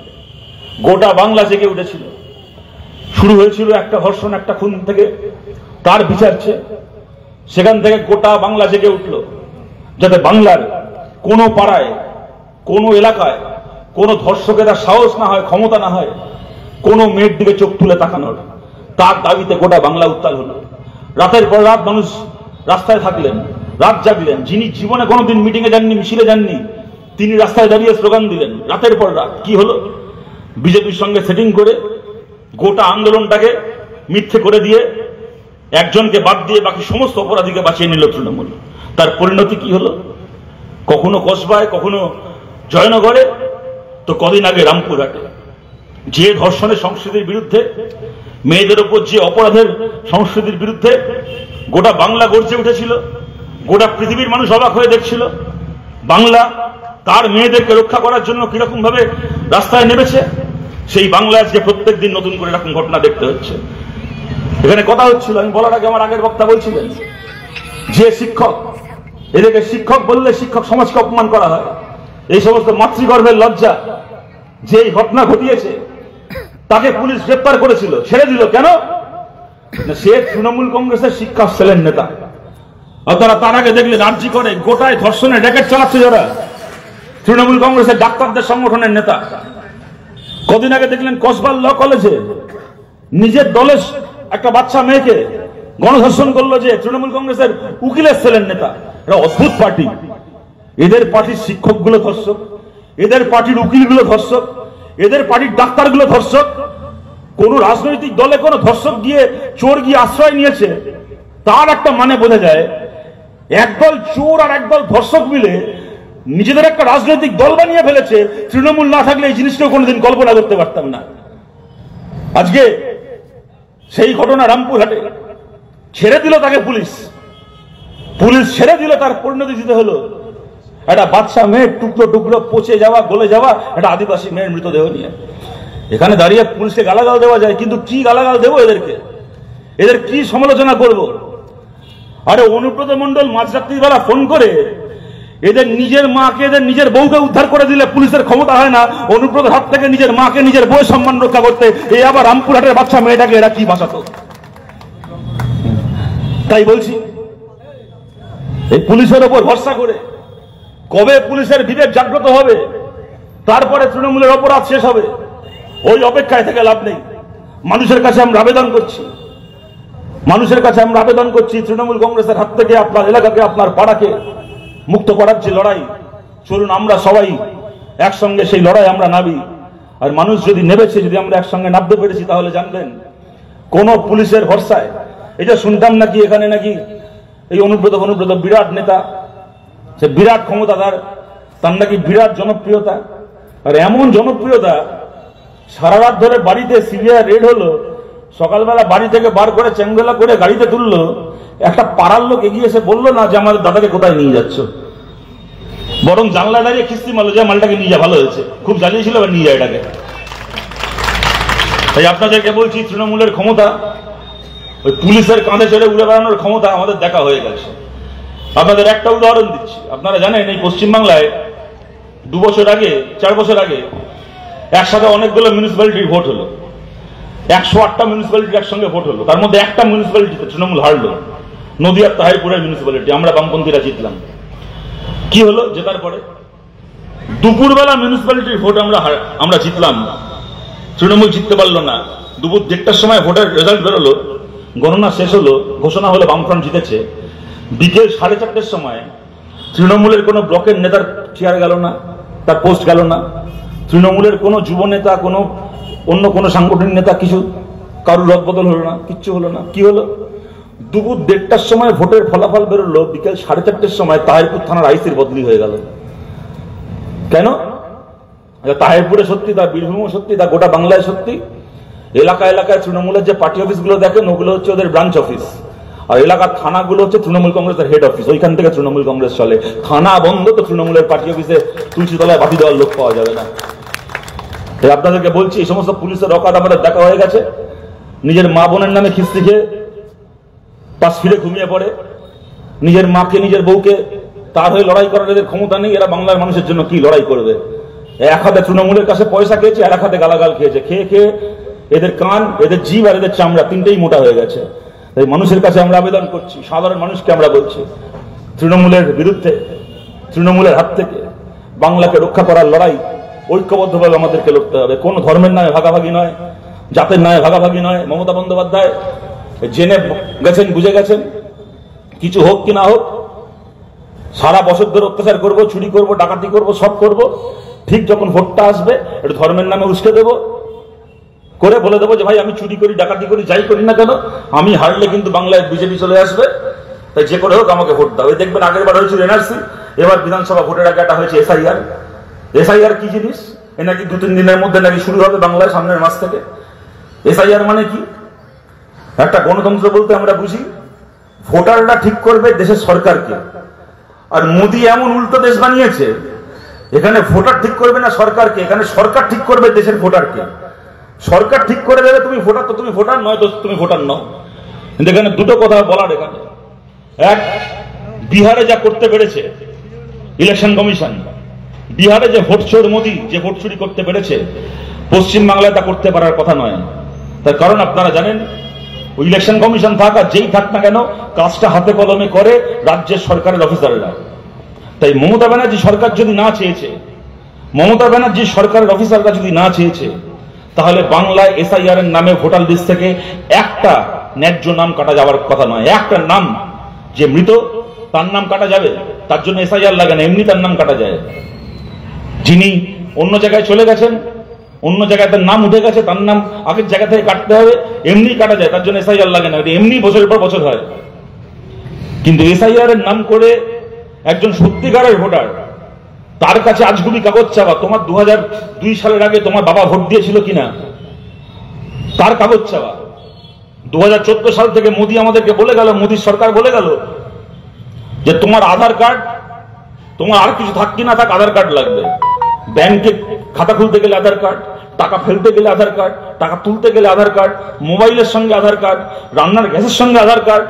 [SPEAKER 1] গোটা বাংলা জেগে উঠেছিল। শুরু হয়েছিল একটা ধর্ষণ, একটা খুন থেকে, তার বিচার চেয়ে। সেখান থেকে গোটা বাংলা জেগে উঠল, যাতে বাংলার কোনো পাড়ায়, কোনো এলাকায় কোনো ধর্ষকের সাহস না হয়, ক্ষমতা না হয় কোনো মেয়ের দিকে চোখ তুলে তাকানোর। তার দাবিতে গোটা বাংলা উত্তাল হলো। রাতের পর রাত মানুষ রাস্তায় থাকলেন, রাত জাগলেন। যিনি জীবনে কোনোদিন মিটিংয়ে যাননি, মিছিলে যাননি, তিনি রাস্তায় দাঁড়িয়ে স্লোগান দিলেন রাতের পর রাত। কি হলো? বিজেপির সঙ্গে সেটিং করে গোটা আন্দোলনটাকে মিথ্যে করে দিয়ে একজনকে বাদ দিয়ে বাকি সমস্ত অপরাধীকে বাঁচিয়ে নিল তৃণমূল। তার পরিণতি কি হলো? কখনো কসবায়, কখনো জয়নগরে, তো কদিন আগে রামপুরহাটে। যে ধর্ষণের সংস্কৃতির বিরুদ্ধে, মেয়েদের উপর যে অপরাধের সংস্কৃতির বিরুদ্ধে গোটা বাংলা গর্জে উঠেছিল, গোটা পৃথিবীর মানুষ অবাক হয়ে দেখছিল। বাংলা তার মেয়েদেরকে রক্ষা করার জন্য কিরকম ভাবে রাস্তায় নেমেছে, সেই বাংলা আজকে প্রত্যেক দিন নতুন করে এরকম ঘটনা দেখতে হচ্ছে। এখানে কথা হচ্ছিল, আমি বলার আগে আমার আগের বক্তা বলছিলেন যে শিক্ষক, এদেরকে শিক্ষক বললে শিক্ষক সমাজকে অপমান করা হয়। এই সমস্ত মাতৃগর্ভের লজ্জা যে এই ঘটনা ঘটিয়েছে, তাকে পুলিশ গ্রেপ্তার করেছিল, ছেড়ে দিল কেন? সে তৃণমূল কংগ্রেসের শিক্ষা সেলের নেতা। আপনারা তার আগে দেখলেন আরজি করে গোটায় ধর্ষণের র্যাকেট চালাচ্ছে যারা, তৃণমূল কংগ্রেসের ডাক্তারদের সংগঠনের নেতা। কদিন আগে দেখলেন কসবার ল কলেজে নিজের দলের একটা বাচ্চা মেয়েকে গণধর্ষণ করলো যে তৃণমূল কংগ্রেসের উকিলের সেলের নেতা। এরা অদ্ভুত পার্টি। এদের পার্টির শিক্ষকগুলো ধর্ষক, এদের পার্টির উকিলগুলো ধর্ষক, এদের পার্টির ডাক্তারগুলো ধর্ষক। কোন রাজনৈতিক দলে কোন ধর্ষক গিয়ে, চোর গিয়ে আশ্রয় নিয়েছে, তার একটা মানে বোঝা যায়। একদল চোর আর একদল ধর্ষক মিলে নিজেদের একটা রাজনৈতিক দল বানিয়ে ফেলেছে। তৃণমূল না থাকলে এই জিনিসটাও কোনোদিন কল্পনা করতে পারতাম না। আজকে সেই ঘটনা রামপুরহাটে, ছেড়ে দিল তাকে পুলিশ, পুলিশ ছেড়ে দিল, তার পরিণতি দিতে হলো একটা বাচ্চা মেয়ের টুকরো টুকরো পচে যাওয়া, গলে যাওয়া একটা আদিবাসী মেয়ের মৃতদেহ নিয়ে। এখানে দাঁড়িয়ে পুলিশকে গালাগাল দেওয়া যায়, কিন্তু কি গালাগাল দেবো এদেরকে? এদের কি সমালোচনা করব? আরে অনুব্রত মণ্ডল মাঝরাত্রির বেলা ফোন করে এদের নিজের মাকে, এদের নিজের বউকে উদ্ধার করে দিলে পুলিশের ক্ষমতা হয় না অনুব্রত হাত থেকে নিজের মাকে, নিজের বউয়ের সম্মান রক্ষা করতে? এই আবার রামপুরহাটের বাচ্চা মেয়েটাকে এরা কি বাঁচাতো? তাই বলছি, এই পুলিশের ওপর ভরসা করে কবে পুলিশের বিবেক জাগ্রত হবে, তারপরে তৃণমূলের অপরাধ শেষ হবে, ওই অপেক্ষায় থেকে লাভ নেই। মানুষের কাছে আমরা আবেদন করছি, মানুষের কাছে আমরা আবেদন করছি, তৃণমূল কংগ্রেসের হাত থেকে আপনার এলাকাকে, আপনার পাড়াকে মুক্ত করার যে লড়াই, চলুন আমরা সবাই একসঙ্গে সেই লড়াই আমরা নামি। আর মানুষ যদি নেমেছে, যদি আমরা একসঙ্গে নামতে পেরেছি, তাহলে জানবেন কোন পুলিশের ভরসায়, এই যে শুনতাম নাকি এখানে নাকি এই অনুব্রত বিরাট নেতা, সে বিরাট ক্ষমতাধর, তার নাকি বিরাট জনপ্রিয়তা। আর এমন জনপ্রিয়তা, সারা রাত ধরে বাড়িতে সিবিআই রেড হলো, সকালবেলা বাড়ি থেকে বার করে চেঙ্গেলা করে গাড়িতে তুললো, একটা পাড়ার লোক এগিয়ে এসে বললো না যে আমাদের দাদাকে কোথায় নিয়ে যাচ্ছ, বরং জানলায় দাঁড়িয়ে খিস্তি মারলো যে মালটাকে নিয়ে যা, ভালো হয়েছে, খুব জ্বালিয়েছিল, এবার নিয়ে যায় এটাকে। তাই আপনাদেরকে বলছি, তৃণমূলের ক্ষমতা, ওই পুলিশের কাঁধে চড়ে উড়ে বেড়ানোর ক্ষমতা আমাদের দেখা হয়ে গেছে। আপনাদের একটা উদাহরণ দিচ্ছি। আপনারা জানেন এই পশ্চিমবাংলায় 2 বছর আগে 4 বছর আগে একসাথে অনেকগুলো মিউনিসিপ্যালিটির ভোট হলো। 108টা মিউনিসিপ্যালিটির একসঙ্গে ভোট হলো। তার মধ্যে একটা মিউনিসিপ্যালিটিতে তৃণমূল হারলো, নদিয়ার তাহিরপুরের মিউনিসিপ্যালিটি। আমরা বামপন্থীরা জিতলাম। কি হলো জেতার পরে? দুপুরবেলা মিউনিসিপ্যালিটির ভোট আমরা জিতলাম, তৃণমূল জিততে পারলো না। দুপুর 1টার সময় ভোটের রেজাল্ট বেরোলো, গণনা শেষ হলো, ঘোষণা হলো বামফ্রন্ট জিতেছে। বিকেল 4:30টার সময় তৃণমূলের কোনো ব্লকের নেতার চেয়ার গেল না, তার পোস্ট গেল না। তৃণমূলের কোনো যুব নেতা, কোনো অন্য কোনো সাংগঠনিক নেতা কিছু কারুর রদবদল হলো না, কিচ্ছু হলো না। কি হলো? দুপুর 1টার সময় ভোটের ফলাফল বেরোলো, বিকেল 4:30টার সময় তাহিরপুর থানার আইসির বদলি হয়ে গেল। কেন? তাহিরপুরে সত্যি, তা বীরভূমও সত্যি, তা গোটা বাংলায় সত্যি। এলাকা এলাকায় তৃণমূলের যে পার্টি অফিসগুলো দেখেন, ওগুলো হচ্ছে ওদের ব্রাঞ্চ অফিস, আর এলাকার থানাগুলো হচ্ছে তৃণমূল কংগ্রেসের হেড অফিস। ওইখান থেকে তৃণমূল কংগ্রেস চলে। থানা বন্ধ তো তৃণমূলের পার্টি অফিসে তুলসী তলায় বাতি দেওয়ার লোক পাওয়া যাবে না। আপনাদেরকে বলছি, এই সমস্ত পুলিশের অকাত আমাদের দেখা হয়ে গেছে। নিজের মা বোনের নামে খিস্তি খেয়ে পাশ ফিরে ঘুমিয়ে পড়ে। নিজের মাকে, নিজের বউকে তার হয়ে লড়াই করার এদের ক্ষমতা নেই। এরা বাংলার মানুষের জন্য কি লড়াই করবে? এক হাতে তৃণমূলের কাছে পয়সা খেয়েছে, আর এক হাতে গালাগাল খেয়েছে। খেয়ে খেয়ে এদের কান, এদের জিভ আর এদের চামড়া তিনটেই মোটা হয়ে গেছে। তাই মানুষের কাছে আমরা আবেদন করছি, সাধারণ মানুষকে আমরা বলছি, তৃণমূলের বিরুদ্ধে, তৃণমূলের হাত থেকে বাংলাকে রক্ষা করার লড়াই ঐক্যবদ্ধভাবে আমাদেরকে লড়তে হবে। কোন ধর্মের নামে ভাগাভাগি নয়, জাতের নামে ভাগাভাগি নয়। মমতা বন্দ্যোপাধ্যায় জেনে গেছেন, বুঝে গেছেন, কিছু হোক কি না হোক, সারা বছর ধরে অত্যাচার করবো, চুরি করবো, ডাকাতি করবো, সব করব। ঠিক যখন ভোটটা আসবে, একটু ধর্মের নামে উস্কে দেবো, করে বলে দেবো যে ভাই আমি চুরি করি, ডাকাতি করি, যাই করি না কেন, আমি হারলে কিন্তু বাংলায় বিজেপি চলে আসবে, তাই যে করে হোক আমাকে ভোট দাও। এই দেখবেন আগের বার হয়েছিল এনআরসি, এবার বিধানসভা ভোটের আগে একটা হয়েছে এসআইআর। এসআইআর কি জিনিস? এ নাকি 2-3 দিনের মধ্যে নাকি শুরু হবে বাংলায়, সামনের মাস থেকে। এসআইআর মানে কি? একটা গণতন্ত্র বলতে আমরা বুঝি ভোটাররা ঠিক করবে দেশের সরকারকে। আর মোদি এমন উল্টো দেশ বানিয়েছে, এখানে ভোটার ঠিক করবে না সরকারকে, এখানে সরকার ঠিক করবে দেশের ভোটারকে। সরকার ঠিক করে দেবে তুমি ভোটার, তো তুমি ভোটার নয়, তো তুমি ভোটার নও। কিন্তু এখানে দুটো কথা বলার। এখানে এক, বিহারে যা করতে পেরেছে ইলেকশন কমিশন, বিহারে যে ভোট চোর মোদি যে ভোট চুরি করতে পেরেছে, পশ্চিমবাংলায় তা করতে পারার কথা নয়। তার কারণ আপনারা জানেন, ইলেকশন কমিশন থাক আর যেই থাক না কেন, কাজটা হাতে কলমে করে রাজ্যের সরকারের অফিসাররা। তাই মমতা ব্যানার্জি সরকার যদি না চেয়েছে, মমতা ব্যানার্জি সরকারের অফিসাররা যদি না চেয়েছে, তাহলে বাংলায় এসআইআর এর নামে ভোটার লিস্ট থেকে একটা ন্যায্য নাম কাটা যাওয়ার কথা নয়। একটা নাম যে মৃত, তার নাম কাটা যাবে, তার জন্য এসআইআর লাগে না, এমনি তার নাম কাটা যায়। যিনি অন্য জায়গায় চলে গেছেন, অন্য জায়গায় তার নাম উঠে গেছে, তার নাম আগের জায়গা থেকে কাটতে হবে, এমনি কাটা যায়, তার জন্য এসআইআর লাগে না, এমনি বছরের পর বছর হয়। কিন্তু এসআইআর এর নাম করে একজন সত্যিকারের ভোটার, তার কাছে আজগুবি কাগজ চাওয়া, তোমার 2002 সালের আগে তোমার বাবা ভোট দিয়েছিল কিনা তার কাগজ চাওয়া। 2014 সাল থেকে মোদী আমাদেরকে বলে গেল, মোদীর সরকার বলে গেল যে তোমার আধার কার্ড, তোমার আর কিছু থাক কি না থাক, আধার কার্ড লাগবে। ব্যাংকে খাতা খুলতে গেলে আধার কার্ড, টাকা ফেলতে গেলে আধার কার্ড, টাকা তুলতে গেলে আধার কার্ড, মোবাইলের সঙ্গে আধার কার্ড, রান্নার গ্যাসের সঙ্গে আধার কার্ড,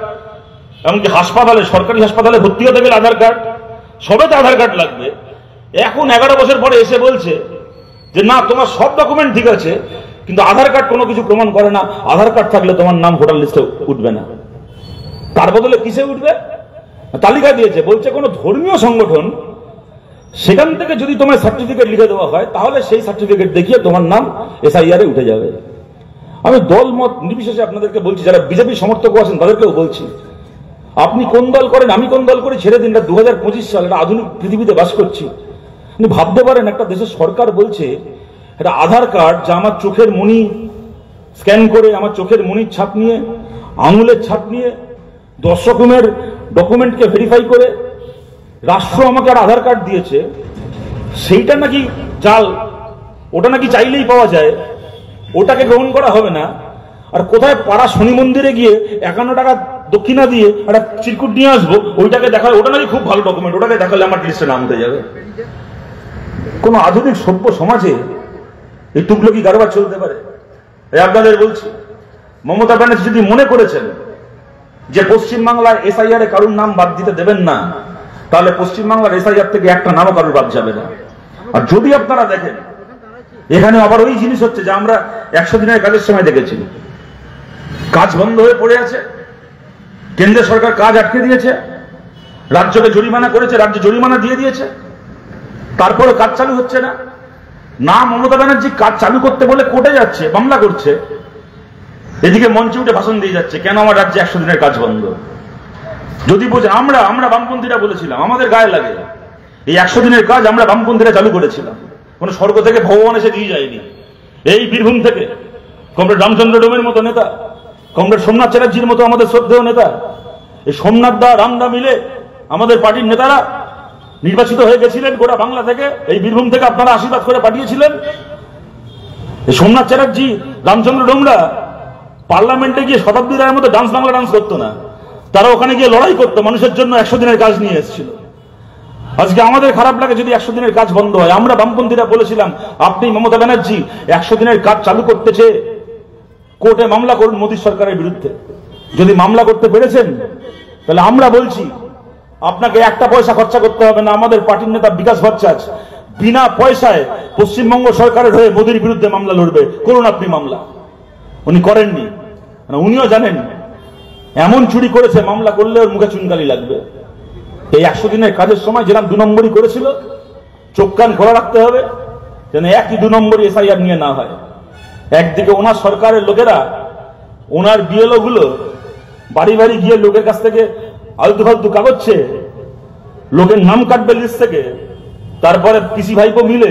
[SPEAKER 1] এমনকি হাসপাতালে, সরকারি হাসপাতালে ভর্তি হতে গেলে আধার কার্ড, সবেতে আধার কার্ড লাগবে। এখন 11 বছর পরে এসে বলছে যে না, তোমার সব ডকুমেন্ট ঠিক আছে, কিন্তু আধার কার্ড কোনো কিছু প্রমাণ করে না, আধার কার্ড থাকলে তোমার নাম ভোটার লিস্টে উঠবে না। তার বদলে কিসে উঠবে? তালিকা দিয়েছে, বলছে কোনো ধর্মীয় সংগঠন, সেখান থেকে যদি তোমার সার্টিফিকেট লিখে দেওয়া হয়, তাহলে সেই সার্টিফিকেট দেখিয়ে তোমার নাম এসআইআর এ উঠে যাবে। আমি দল মত নির্বিশেষে আপনাদেরকে বলছি, যারা বিজেপি সমর্থক আছেন তাদেরকেও বলছি, আপনি কোন দল করেন, আমি কোন দল করি ছেড়ে দিন। 2025 সাল, একটা আধুনিক পৃথিবীতে বাস করছি। আপনি ভাবতে পারেন, একটা দেশের সরকার বলছে একটা আধার কার্ড, যা আমার চোখের মনি স্ক্যান করে, আমার চোখের মনির ছাপ নিয়ে, আঙুলের ছাপ নিয়ে 10 রকমের ডকুমেন্টকে ভেরিফাই করে রাষ্ট্র আমাকে আর আধার কার্ড দিয়েছে, সেইটা নাকি জাল, ওটা নাকি চাইলেই পাওয়া যায়, ওটাকে গ্রহণ করা হবে না। আর কোথায় পাড়া শনি মন্দিরে গিয়ে 51 টাকা দক্ষিণা দিয়ে একটা চিরকুট নিয়ে আসবো, ওইটাকে দেখালে ওটা নাকি খুব ভালো ডকুমেন্ট, ওটাকে দেখালে আমার লিস্টে নাম উঠে যাবে। কোন আধুনিক সভ্য সমাজে এই টুকলো কি কারবার চলতে পারে? আপনাদের বলছি, মমতা ব্যানার্জি যদি মনে করেছেন যে পশ্চিমবাংলার এসআইআর এ কারুর নাম বাদ দিতে দেবেন না, তাহলে পশ্চিমবাংলার এসআইআর থেকে একটা নামও কারুর বাদ যাবে না। আর যদি আপনারা দেখেন এখানে আবার ওই জিনিস হচ্ছে যে আমরা 100 দিনের কাজের সময় দেখেছি, কাজ বন্ধ হয়ে পড়ে আছে, কেন্দ্র সরকার কাজ আটকে দিয়েছে, রাজ্যকে জরিমানা করেছে, রাজ্য জরিমানা দিয়ে দিয়েছে, তারপরে কাজ চালু হচ্ছে না। না মমতা ব্যানার্জি কাজ চালু করতে বলে কোর্টে যাচ্ছে, মামলা করছে, এদিকে মঞ্চে উঠে ভাষণ দিয়ে যাচ্ছে কেন আমার রাজ্যে 100 দিনের কাজ বন্ধ। যদি বোঝে আমরা বামপন্থীরা বলেছিলাম, আমাদের গায়ে লাগে, এই 100 দিনের কাজ আমরা বামপন্থীরা চালু করেছিলাম, কোন স্বর্গ থেকে ভগবান এসে দিয়ে যায়নি। এই বীরভূম থেকে কমরেড রামচন্দ্র ডোমের মতো নেতা, কমরেড সোমনাথ চ্যাটার্জির মতো আমাদের শ্রদ্ধেয় নেতা, এই সোমনাথ দা রামদা মিলে আমাদের পার্টির নেতারা নির্বাচিত হয়ে গেছিলেন গোটা বাংলা থেকে, এই বীরভূম থেকে আপনারা আশীর্বাদ করে পাঠিয়েছিলেন। এই সোমনাথ চ্যাটার্জি, রামচন্দ্র ডোমরা পার্লামেন্টে গিয়ে শতাব্দী রায়ের মতো বাংলা ডান্স করতো না, তারা ওখানে গিয়ে লড়াই করতো, মানুষের জন্য 100 দিনের কাজ নিয়ে এসেছিল। আজকে আমাদের খারাপ লাগে যদি 100 দিনের কাজ বন্ধ হয়। আমরা বামপন্থীরা বলেছিলাম আপনি মমতা ব্যানার্জি 100 দিনের কাজ চালু করতেছে, কোর্টে মামলা করুন মোদী সরকারের বিরুদ্ধে। যদি মামলা করতে পেরেছেন তাহলে আমরা বলছি আপনাকে একটা পয়সা খরচা করতে হবে না। আমাদের পার্টির নেতা বিকাশ ভট্টাচার্য বিনা পয়সায় পশ্চিমবঙ্গ সরকারের হয়ে মোদীর বিরুদ্ধে মামলা লড়বে, করুন আপনি মামলা। উনি করেননি, উনিও জানেন এমন চুরি করেছে মামলা করলে ওর মুখে চুনকালি লাগবে। এই 100 দিনের কাজের সময় যেরকম 2 নম্বরই করেছিল, চোখ কান খোলা রাখতে হবে যেন একই 2 নম্বরই এসআইআর নিয়ে না হয়। একদিকে ওনার সরকারের লোকেরা, ওনার বিএলও গুলো বাড়ি বাড়ি গিয়ে লোকের কাছ থেকে আলতু ফালতু কাগজ চেয়ে লোকের নাম কাটবে লিস্ট থেকে, তারপরে পিসি ভাইপো মিলে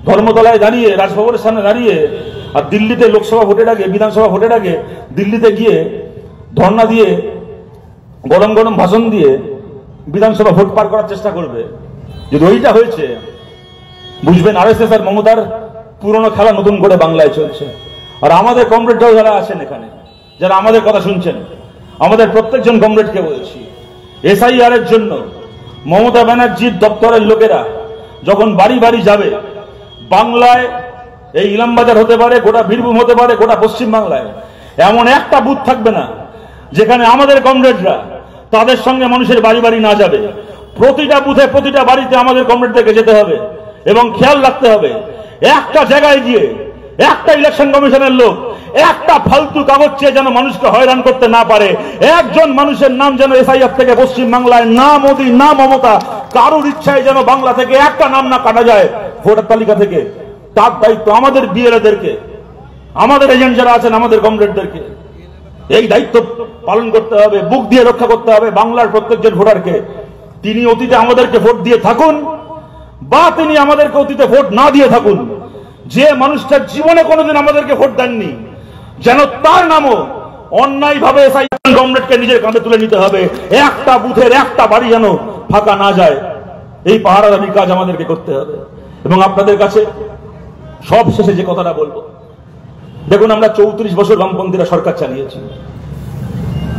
[SPEAKER 1] ধর্মতলায় দাঁড়িয়ে, রাজভবনের সামনে দাঁড়িয়ে, আর দিল্লিতে লোকসভা ভোটের আগে, বিধানসভা ভোটের আগে দিল্লিতে গিয়ে ধর্ণা দিয়ে, গরম গরম ভাষণ দিয়ে বিধানসভা ভোট পার করার চেষ্টা করবে। যদি ওইটা হয়েছে বুঝবেন আরএসএস আর মমতার পুরনো খেলা নতুন করে বাংলায় চলছে। আর আমাদের কমরেডরাও যারা আছেন এখানে, যারা আমাদের কথা শুনছেন, আমাদের প্রত্যেকজন কমরেডকে বলছি, এসআইআর এর জন্য মমতা ব্যানার্জির দপ্তরের লোকেরা যখন বাড়ি বাড়ি যাবে, বাংলায় এই ইলামবাজার হতে পারে, গোটা বীরভূম হতে পারে, গোটা পশ্চিম বাংলায় এমন একটা বুথ থাকবে না যেখানে আমাদের কমরেডরা তাদের সঙ্গে মানুষের বাড়ি বাড়ি না যাবে। প্রতিটা বুথে, প্রতিটা বাড়িতে আমাদের কমরেডদেরকে যেতে হবে এবং খেয়াল রাখতে হবে একটা জায়গায় গিয়ে একটা ইলেকশন কমিশনের লোক একটা ফালতু কাগজ চেয়ে যেন মানুষকে হয়রান করতে না পারে। একজন মানুষের নাম যেন এসআইআর থেকে পশ্চিম বাংলায়, না মোদী না মমতা, কারোর ইচ্ছায় যেন বাংলা থেকে একটা নাম না কাটা যায় ভোটার তালিকা থেকে। তার দায়িত্ব আমাদের বিএলএদেরকে, আমাদের এজেন্ট যারা আছেন, আমাদের কমরেডদেরকে এই দায়িত্ব পালন করতে হবে, বুক দিয়ে রক্ষা করতে হবে বাংলার প্রত্যেকজন ভোটারকে। তিনি অতীতে আমাদেরকে ভোট দিয়ে থাকুন বা তিনি আমাদেরকে অতীতে ভোট না দিয়ে থাকুন, যে মানুষটার জীবনে কোনোদিন আমাদেরকে ভোট দেননি, যেন তার নামও অন্যায়ভাবে কমরেডকে নিজের কাঁধে তুলে নিতে হবে। একটা বুথের একটা বাড়ি যেন ফাঁকা না যায়, এই পাহারাদারির কাজ আমাদেরকে করতে হবে। এবং আপনাদের কাছে সব শেষে যে কথাটা বলবো, দেখুন আমরা 34 বছর বামপন্থীরা সরকার চালিয়েছি।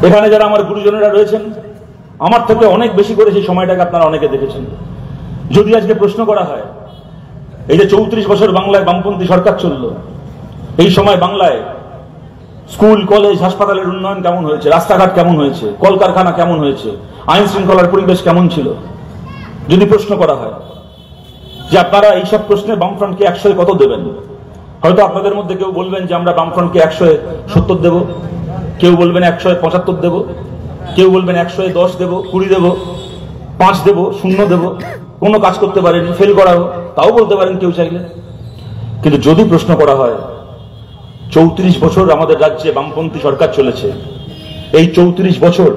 [SPEAKER 1] এখানে যারা আমার গুরুজনেরা রয়েছেন আমার থেকে অনেক বেশি করে সেই সময়টাকে আপনারা অনেকে দেখেছেন। যদি আজকে প্রশ্ন করা হয় এই যে 34 বছর বাংলায় বামপন্থী সরকার চলল, এই সময় বাংলায় স্কুল কলেজ হাসপাতালের উন্নয়ন কেমন হয়েছে, রাস্তাঘাট কেমন হয়েছে, কলকারখানা কেমন হয়েছে, আইন শৃঙ্খলার পরিবেশ কেমন ছিল, যদি প্রশ্ন করা হয় যে আপনারা এইসব প্রশ্নে বামফ্রন্টকে 100-এ কত দেবেন, হয়তো আপনাদের মধ্যে কেউ বলবেন যে আমরা বামফ্রন্টকে 100-এ 70 দেব, কেউ বলবেন 100-এ 75 দেব, কেউ বলবেন 100-এ 10 দেব, 20 দেব, 5 দেব, 0 দেব, কোনো কাজ করতে পারেনি, ফেল করাবো, তাও বলতে পারেন কেউ চাইলে। কিন্তু যদি প্রশ্ন করা হয় 34 বছর আমাদের রাজ্যে বামপন্থী সরকার চলেছে, এই 34 বছর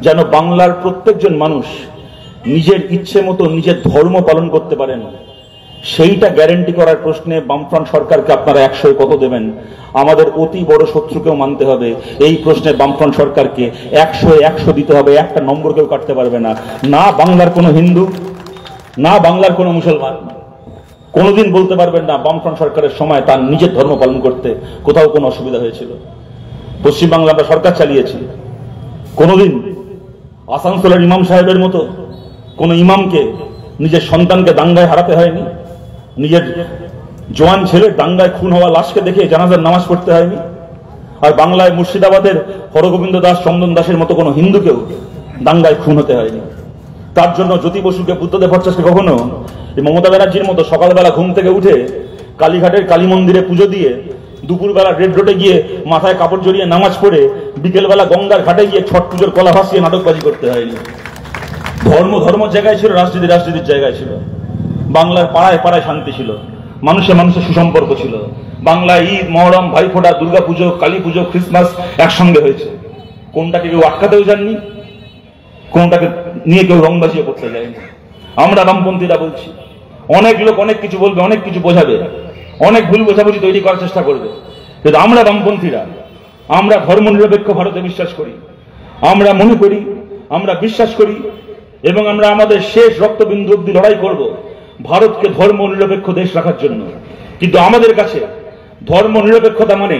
[SPEAKER 1] যেন বাংলার প্রত্যেকজন মানুষ নিজের ইচ্ছে মতো নিজের ধর্ম পালন করতে পারেন, সেইটা গ্যারান্টি করার প্রশ্নে বামফ্রন্ট সরকারকে আপনারা 100-এ কত দেবেন? আমাদের অতি বড় শত্রুকেও মানতে হবে এই প্রশ্নে বামফ্রন্ট সরকারকে 100-এ 100 দিতে হবে, একটা নম্বর কেউ কাটতে পারবে না। না বাংলার কোনো হিন্দু, না বাংলার কোনো মুসলমান কোনোদিন বলতে পারবেন না বামফ্রন্ট সরকারের সময় তার নিজের ধর্ম পালন করতে কোথাও কোনো অসুবিধা হয়েছিল। পশ্চিমবাংলা আমরা সরকার চালিয়েছি, কোনোদিন আসানসোলের ইমাম সাহেবের মতো কোন ইমামকে নিজের সন্তানকে দাঙ্গায় হারাতে হয়নি, নিজের জওয়ান ছেলের দাঙ্গায় খুন হওয়া লাশকে দেখে জানাজার নামাজ পড়তে হয়নি। আর বাংলায় মুর্শিদাবাদের হরগোবিন্দ দাস, চন্দন দাসের মতো কোনো হিন্দুকেও দাঙ্গায় খুন হতে হয়নি। তার জন্য জ্যোতি বসুকে, বুদ্ধদেব ভট্টাচার্যকে কখনো মমতা ব্যানার্জির মতো সকালবেলা ঘুম থেকে উঠে কালীঘাটের কালী মন্দিরে পুজো দিয়ে, দুপুরবেলা রেড রোডে গিয়ে মাথায় কাপড় জড়িয়ে নামাজ পড়ে, বিকেলবেলা গঙ্গার ঘাটে গিয়ে ছট পুজোর কলা ভাসিয়ে নাটকবাজি করতে হয়নি। ধর্ম জায়গায় ছিল, রাজনীতির জায়গায় ছিল। বাংলার পাড়ায় পাড়ায় শান্তি ছিল, মানুষে মানুষের সুসম্পর্ক ছিল। বাংলায় ঈদ, মহরম, ভাইফোঁটা, দুর্গাপুজো, কালী পুজো, ক্রিসমাস একসঙ্গে হয়েছে। কোনটাকে কেউ আটকাতেও যাননি, কোনটাকে নিয়ে কেউ রংবাজিও করতে যায়নি। আমরা বামপন্থীরা বলছি, অনেক লোক অনেক কিছু বলবে, অনেক কিছু বোঝাবে, অনেক ভুল বোঝাবুঝি তৈরি করার চেষ্টা করবে, কিন্তু আমরা বামপন্থীরা, আমরা ধর্মনিরপেক্ষ ভারতে বিশ্বাস করি। আমরা মনে করি, আমরা বিশ্বাস করি এবং আমরা আমাদের শেষ রক্তবিন্দু অব্দি লড়াই করব ভারতকে ধর্ম নিরপেক্ষ দেশ রাখার জন্য। কিন্তু আমাদের কাছে ধর্ম নিরপেক্ষতা মানে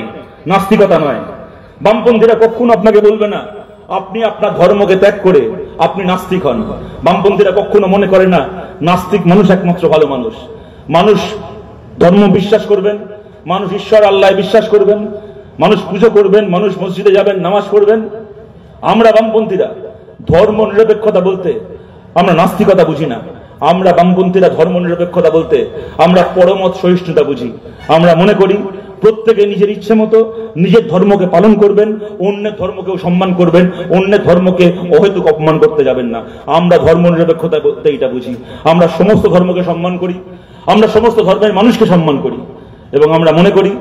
[SPEAKER 1] নাস্তিকতা নয়। বামপন্থীরা কখনো আপনাকে বলবে না আপনি আপনার ধর্মকে ত্যাগ করে আপনি নাস্তিক হন। বামপন্থীরা কখনো মনে করে না নাস্তিক মানুষ একমাত্র ভালো মানুষ। মানুষ ধর্ম বিশ্বাস করবেন, মানুষ ঈশ্বর আল্লাহ বিশ্বাস করবেন, মানুষ পুজো করবেন, মানুষ মসজিদে যাবেন, নামাজ পড়বেন। আমরা বামপন্থীরা ধর্ম নিরপেক্ষতা বলতে আমরা নাস্তিকতা বুঝি না। আমরা বামপন্থীরা ধর্ম নিরপেক্ষতা বলতে আমরা পরমত সহিষ্ণুতা বুঝি। আমরা মনে করি প্রত্যেকে নিজের ইচ্ছে মতো নিজের ধর্মকে পালন করবেন, অন্যের ধর্মকেও সম্মান করবেন, অন্যের ধর্মকে অহেতুক অপমান করতে যাবেন না। আমরা ধর্ম নিরপেক্ষতা বলতে এটা বুঝি। আমরা সমস্ত ধর্মকে সম্মান করি, আমরা সমস্ত ধর্মের মানুষকে সম্মান করি এবং আমরা মনে করি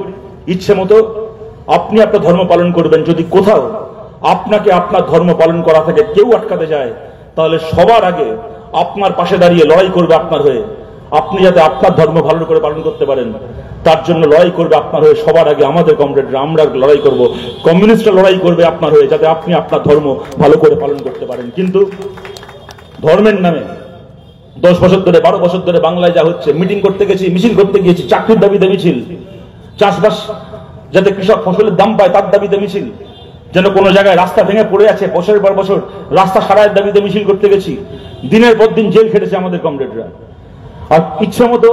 [SPEAKER 1] ইচ্ছে মতো আপনি আপনার ধর্ম পালন করবেন। যদি কোথাও আপনাকে আপনার ধর্ম পালন করা থেকে কেউ আটকাতে যায়, তাহলে সবার আগে আপনার পাশে দাঁড়িয়ে লড়াই করবে আপনার হয়ে। আপনি যাতে আপনার ধর্ম ভালো করে পালন করতে পারেন, তার জন্য লড়াই করবে আপনার হয়ে সবার আগে আমাদের কমরেডরা। আমরা লড়াই করব, কমিউনিস্টরা লড়াই করবে আপনার হয়ে, যাতে আপনি আপনার ধর্ম ভালো করে পালন করতে পারেন। কিন্তু ধর্মের নামে 10 বছর ধরে, 12 বছর ধরে বাংলায় যা হচ্ছে, মিটিং করতে গেছি, মিছিল করতে গিয়েছি, চাকরির দাবিতে মিছিল, চাষবাস যাতে কৃষক ফসলের দাম পায় তার দাবিতে মিছিল, যেন কোনো জায়গায় রাস্তা ভেঙে পড়ে আছে বছরের পর বছর রাস্তা সারাইয়ের দাবিতে মিছিল করতে গেছি। দিনের পর দিন জেল খেটেছে আমাদের কমরেডরা। আর ইচ্ছা মতো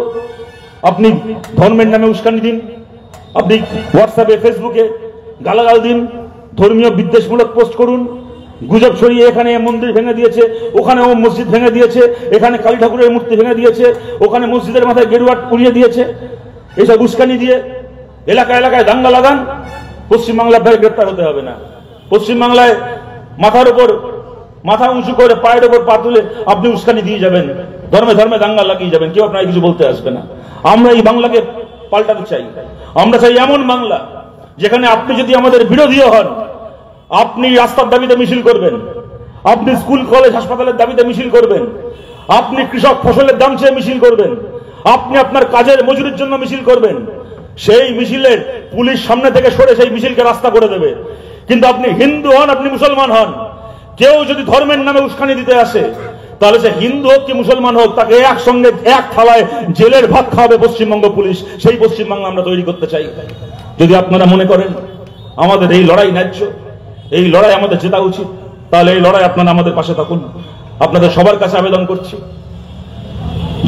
[SPEAKER 1] আপনি ধর্মের নামে উস্কানি দিন, আপনি হোয়াটসঅ্যাপে ফেসবুকে গালাগাল দিন, ধর্মীয় বিদ্বেষমূলক পোস্ট করুন, গুজব ছড়িয়ে এখানে মন্দির ভেঙে দিয়েছে, ওখানে ও মসজিদ ভেঙে দিয়েছে, এখানে কালী ঠাকুরের মূর্তি ভেঙে দিয়েছে, ওখানে মসজিদের মাথায় গেরুয়া পুড়িয়ে দিয়েছে, এইসব উস্কানি দিয়ে এলাকায় এলাকায় দাঙ্গা লাগান। পশ্চিমবাংলার ভাই গ্রেপ্তার হতে হবে না। পশ্চিমবাংলায় মাথার উপর মাথা উঁচু করে পায়ের উপর পা তুলে আপনি উস্কানি দিয়ে যাবেন, ধর্মে ধর্মে দাঙ্গা লাগিয়ে যাবেন, কেউ আপনার কিছু বলতে আসবে না। আমরা এই বাংলাকে পাল্টাতে চাই। আমরা চাই এমন বাংলা যেখানে আপনি যদি আমাদের বিরোধীও হন, আপনি রাস্তার দাবিতে মিছিল করবেন, আপনি স্কুল কলেজ হাসপাতালের দাবিতে মিছিল করবেন, আপনি কৃষক ফসলের দাম চেয়ে মিছিল করবেন, আপনি আপনার কাজের মজুরির জন্য মিছিল করবেন। সেই মিছিলের পুলিশ সামনে থেকে সরে সেই মিছিলকে রাস্তা করে দেবে। কিন্তু আপনি হিন্দু হন, আপনি মুসলমান হন, কেউ যদি ধর্মের নামে উস্কানি দিতে আসে, তাহলে সে হিন্দু হোক কি মুসলমান হোক, তাকে একসঙ্গে এক থালায় জেলের ভাত খাওয়াবে পশ্চিমবঙ্গ পুলিশ। সেই পশ্চিমবাংলা আমরা তৈরি করতে চাই। যদি আপনারা মনে করেন আমাদের এই লড়াই ন্যায্য, এই লড়াই আমাদের জেতা উচিত, তাহলে এই লড়াই আপনারা আমাদের পাশে থাকুন। আপনাদের সবার কাছে আবেদন করছি,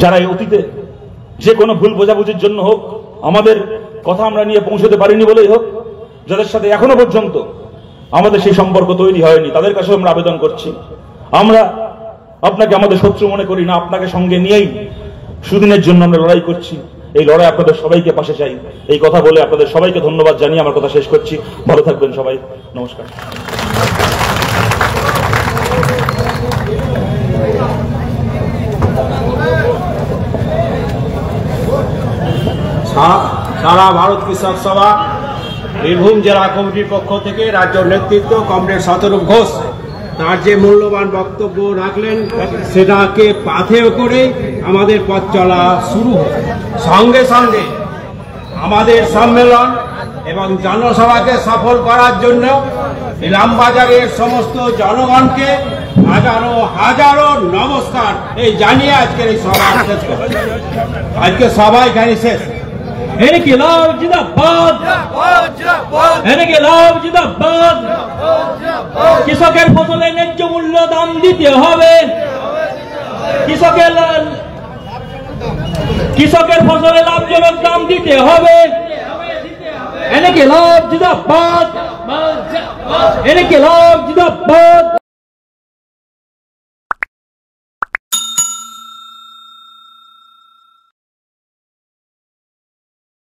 [SPEAKER 1] যারা এই অতীতে যে কোনো ভুল বোঝাবুঝির জন্য হোক, আমাদের কথা আমরা নিয়ে পৌঁছতে পারিনি বলেই হোক, যাদের সাথে এখনো পর্যন্ত আমাদের সেই সম্পর্ক তৈরি হয়নি, তাদের কাছেও আমরা আবেদন করছি। আমরা আপনাকে আমাদের শত্রু মনে করি না, আপনাকে সঙ্গে নিয়েই সুদিনের জন্য আমরা লড়াই করছি। এই লড়াই আপনাদের সবাইকে পাশে চাই। এই কথা বলে আপনাদের সবাইকে ধন্যবাদ জানিয়ে আমার কথা শেষ করছি। ভালো থাকবেন সবাই, নমস্কার।
[SPEAKER 2] সারা ভারত কৃষক সভা বীরভূম জেলা কমিটির পক্ষ থেকে রাজ্য নেতৃত্ব কমরেড শতরূপ ঘোষ তার যে মূল্যবান বক্তব্য রাখলেন, সেটাকে পাথেয় করে আমাদের পথ চলা শুরু হয়। সঙ্গে সঙ্গে আমাদের সম্মেলন এবং জনসভাকে সফল করার জন্য ইলামবাজারের সমস্ত জনগণকে হাজারো হাজারো নমস্কার এই জানিয়ে আজকের এই সভা শেষ করছি। আজকে সবাই এখানে শেষ।
[SPEAKER 3] ইনকিলাব জিন্দাবাদ, ইনকিলাব জিন্দাবাদ। কৃষকের ফসলের ন্যায্য মূল্য দাম দিতে হবে, কৃষকের ফসলের লাভজনক দাম দিতে হবে। ইনকিলাব জিন্দাবাদ। এনকেলাব জিন্দাবাদ